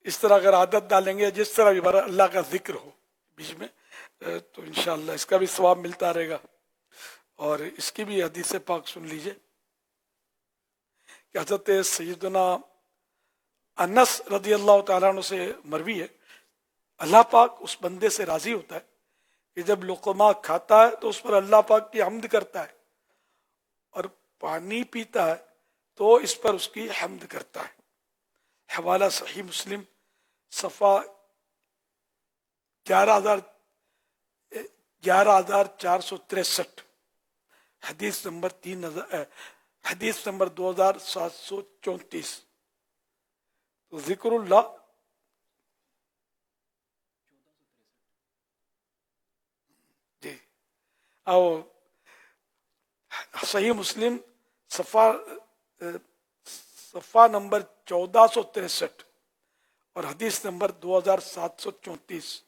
اس طرح اگر عادت ڈالیں گے, جس طرح بھی اللہ کا ذکر ہو بیچ میں, تو انشاءاللہ اس کا بھی ثواب ملتا رہے گا. اور اس کی بھی حدیث پاک سن لیجئے کہ حضرت سیدنا انس رضی اللہ تعالیٰ عنہ سے مروی ہے, اللہ پاک اس بندے سے راضی ہوتا ہے کہ جب لقمہ کھاتا ہے تو اس پر اللہ پاک کی حمد کرتا ہے, اور پانی پیتا ہے تو اس پر اس کی حمد کرتا ہے. حوالہ صحیح مسلم صفحہ 11463, حدیث نمبر 2734. تو ذکر اللہ جی, اور صحیح مسلم صفحہ نمبر 1463 اور حدیث نمبر 2734.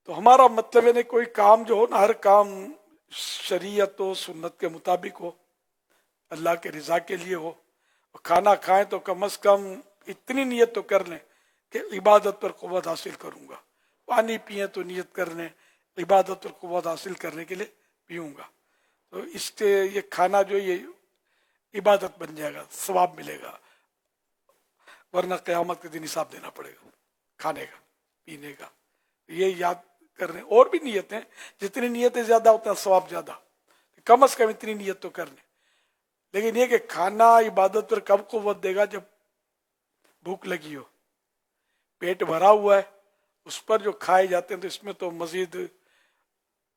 تو ہمارا مطلب ہے کوئی کام جو ہو نا, ہر کام شریعت و سنت کے مطابق ہو, اللہ کے رضا کے لیے ہو. اور کھانا کھائیں تو کم از کم اتنی نیت تو کر لیں کہ عبادت پر قوت حاصل کروں گا. پانی پئیں تو نیت کر لیں عبادت پر قوت حاصل کرنے کے لیے پیوں گا. تو اس سے یہ کھانا جو یہ عبادت بن جائے گا, ثواب ملے گا. ورنہ قیامت کے دن حساب دینا پڑے گا کھانے کا پینے کا. یہ یاد کر رہے ہیں. اور بھی نیتیں, جتنی نیتیں زیادہ اتنا ثواب زیادہ, کم از کم اتنی نیت تو کر لیں. لیکن یہ کہ کھانا عبادت پر کب قوت دے گا, جب بھوک لگی ہو, پیٹ بھرا ہوا ہے, اس پر جو کھائے جاتے ہیں تو اس میں تو مزید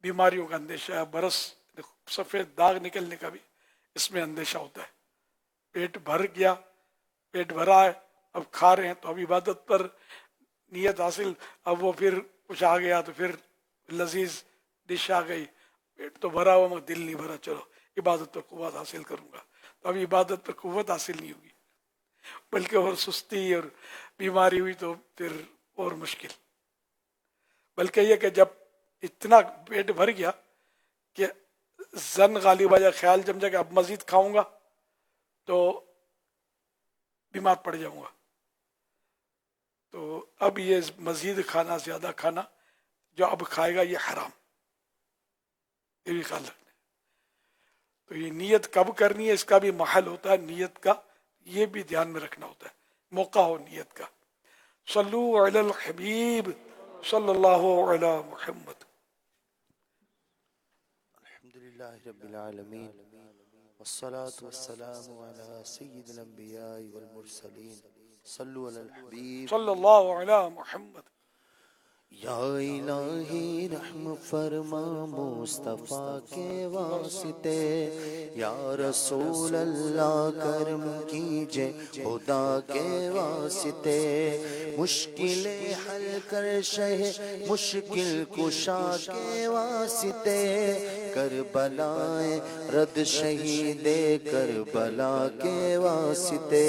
بیماریوں کا اندیشہ ہے, برس سفید داغ نکلنے کا بھی اس میں اندیشہ ہوتا ہے. پیٹ بھر گیا, پیٹ بھرا ہے, اب کھا رہے ہیں تو اب عبادت پر نیت حاصل, اب وہ پھر کچھ آ گیا تو پھر لذیذ ڈش آ گئی, پیٹ تو بھرا ہوا مگر دل نہیں بھرا, چلو عبادت پر قوت حاصل کروں گا. تو اب عبادت پر قوت حاصل نہیں ہوگی, بلکہ اور سستی اور بیماری ہوئی تو پھر اور مشکل. بلکہ یہ کہ جب اتنا پیٹ بھر گیا کہ زن غالب آ جائے, خیال جم جائے کہ اب مزید کھاؤں گا تو بیمار پڑ جاؤں گا, تو اب یہ مزید کھانا, زیادہ کھانا جو اب کھائے گا یہ حرام, یہ بھی خیال رکھنا. تو یہ نیت کب کرنی ہے, اس کا بھی محل ہوتا ہے نیت کا, یہ بھی دھیان میں رکھنا ہوتا ہے, موقع ہو نیت کا. صلو علی الحبیب صلی اللہ علی محمد. الحمدللہ رب العالمین والصلاة والسلام علی سید الانبیاء والمرسلین. صلو علی الحبیب صلی اللہ علی محمد. یا الہی رحم فرما مصطفیٰ کے واسطے, یا رسول اللہ کرم کیجے خدا کے واسطے. مشکلیں حل کر شہ مشکل کشا کے واسطے, کربلائیں رد شہید کربلا کے واسطے.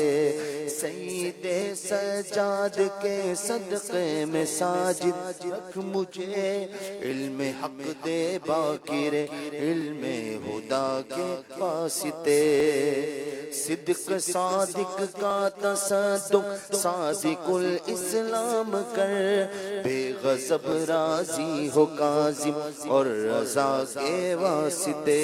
سید سجاد کے صدقے میں ساجد رکھ مجھے, علم حق دے باقر علم خدا کے واسطے. صدق صادق کا تصدق صادق الاسلام کر, بے غضب راضی ہو کاظم اور رضا کے واسطے.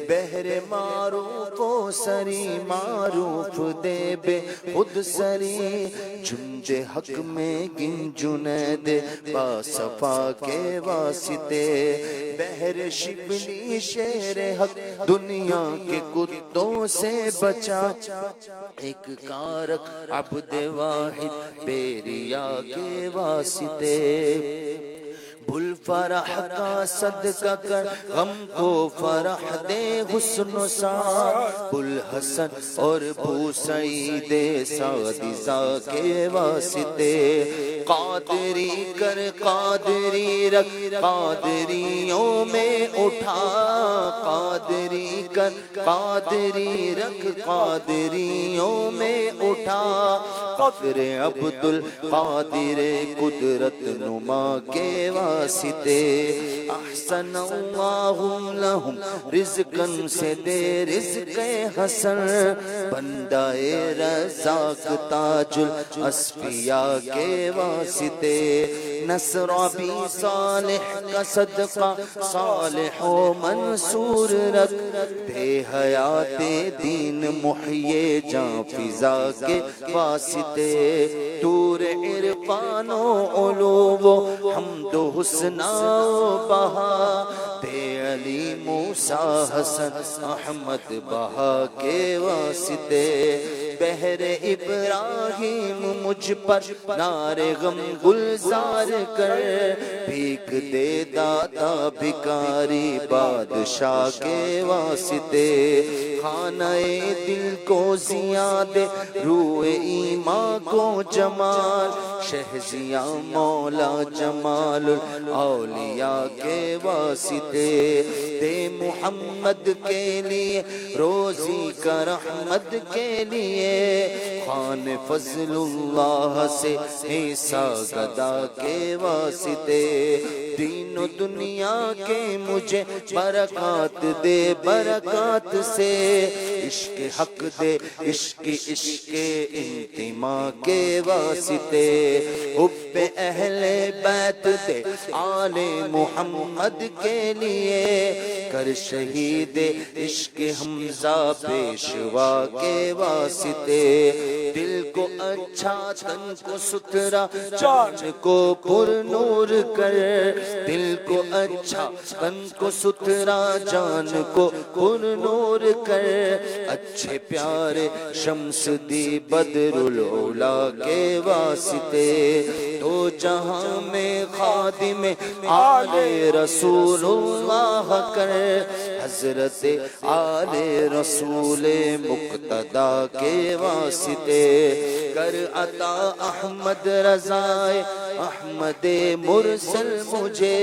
بہر معروف و سری معروف دے بے خود سری جند حق میں گن جنید با صفا کے واسطے بہر شبلی شیر حق دنیا کے کتوں سے بچا ایک کارک عبد واحد بیریا کے واسطے بھول فرح کا صدقہ کر غم کو فرح دے حسن و سعد بل حسن اور بو سعید سعدیزہ کے واسطے قادری کر قادری رکھ قادریوں میں اٹھا قادری کر قادری رکھ قادریوں میں اٹھا فخر عبد القادر قدرت نما کے واسطے احسن اللہ لہم رزقن سے دے رزق حسن بندہ رزاق تاج الاسفیاء کے واسطے نصر ابی صالح کا صدقہ صالح و منصور رکھ دے حیات دین محیے جاں فضا کے واسطے دور عرفان و علوم و حمد و حسن و بہا دے علی موسیٰ حسن احمد بہا کے واسطے بہر ابراہیم مجھ پر نار غم گلزار کر بھیک دے داتا بھکاری بادشاہ کے واسطے خانہ دل کو زیاد روح ایمان کو جمال شہزیاں مولا جمال الاولیاء کے واسطے دے محمد کے لیے روزی کا رحمت کے لیے خان فضل اللہ سے عیسیٰ گدا کے واسطے دین و دنیا کے مجھے برکات دے برکات سے عشق حق دے عشق انتماء کے واسطے حب اہل بیت دے آل محمد کے لیے کر شہید عشق حمزہ پیشوا کے واسطے دل کو اچھا تن کو ستھرا جان کو پر نور کر دل کو اچھا تن کو ستھرا جان کو پر نور کر اچھے پیارے شمس دی بدر العلا کے واسطے تو جہاں میں خادم آل رسول اللہ کر حضرت آل رسول مقتدی کے واسطے کر عطا احمد رضائے احمد مرسل مجھے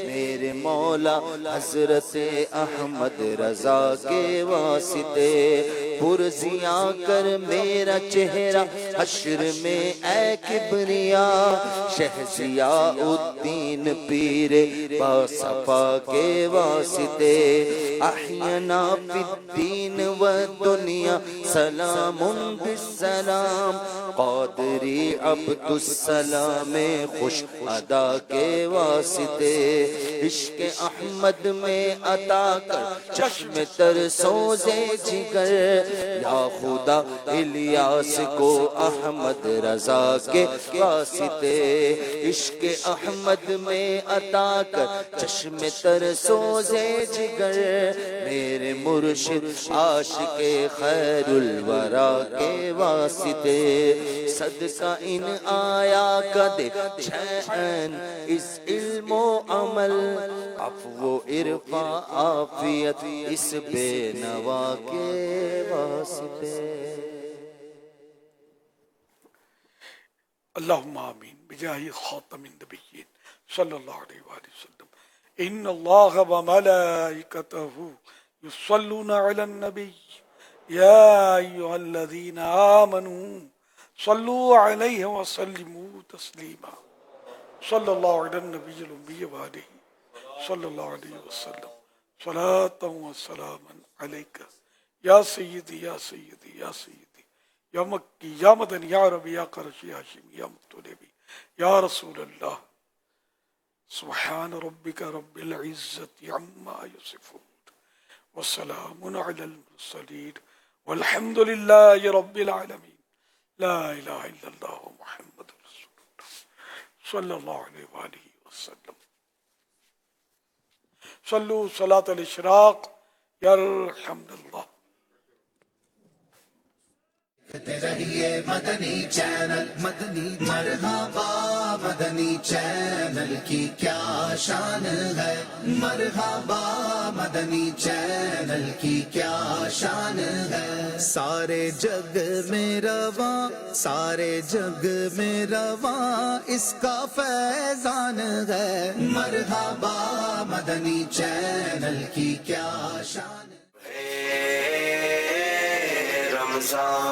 میرے مولا حضرت احمد رضا کے واسطے پرزیاں کر میرا چہرہ حشر میں اے کبریا شہزیاء الدین پیر باصفا کے واسطے احینا فی الدین والدنیا سلام بالسلام قادری عبد السلام خوش ادا کے واسطے عشق احمد میں عطا کر چشم تر سوزے جگر یا خدا الیاس کو احمد رضا کے واسطے عشق احمد میں عطا کر چشم تر سوزے جگر میرے مرشد عاشق خیر الورا کے واسطے صدقہ ان آیا کا دے چین اس علم و عمل عفو عرفا عافیت اس بے نوا کے واسطے اللہم آمین بجاہ خاتم النبیین صلی اللہ علیہ وآلہ وسلم ان اللہ وملائکتہ یصلون علی النبی یا ایہا الذین آمنوا صلوا علیہ وسلموا تسلیما صلی اللہ علی النبی الأمی وآلہ صلی اللہ علیہ وسلم صلاة و سلاما علیکہ یا سیدی یا سیدی یا سیدی یا مکی یا مدنی یا عربی یا قرشی ہاشمی یا مطلبی یا رسول اللہ سبحان ربک رب العزت عما یصفون والسلام على المرسلين والحمد لله رب العالمين. لا إله إلا الله محمد رسول الله صلى الله عليه وآله وسلم. صلوا صلاة الإشراق يرحمنا الله. رہیے مدنی چینل مدنی مرحبا مدنی چینل کی کیا شان ہے مرحبا مدنی چینل کی کیا شان ہے سارے جگ میں رواں سارے جگ میں رواں اس کا فیضان ہے مرحبا مدنی چینل کی کیا شان ہے رمضان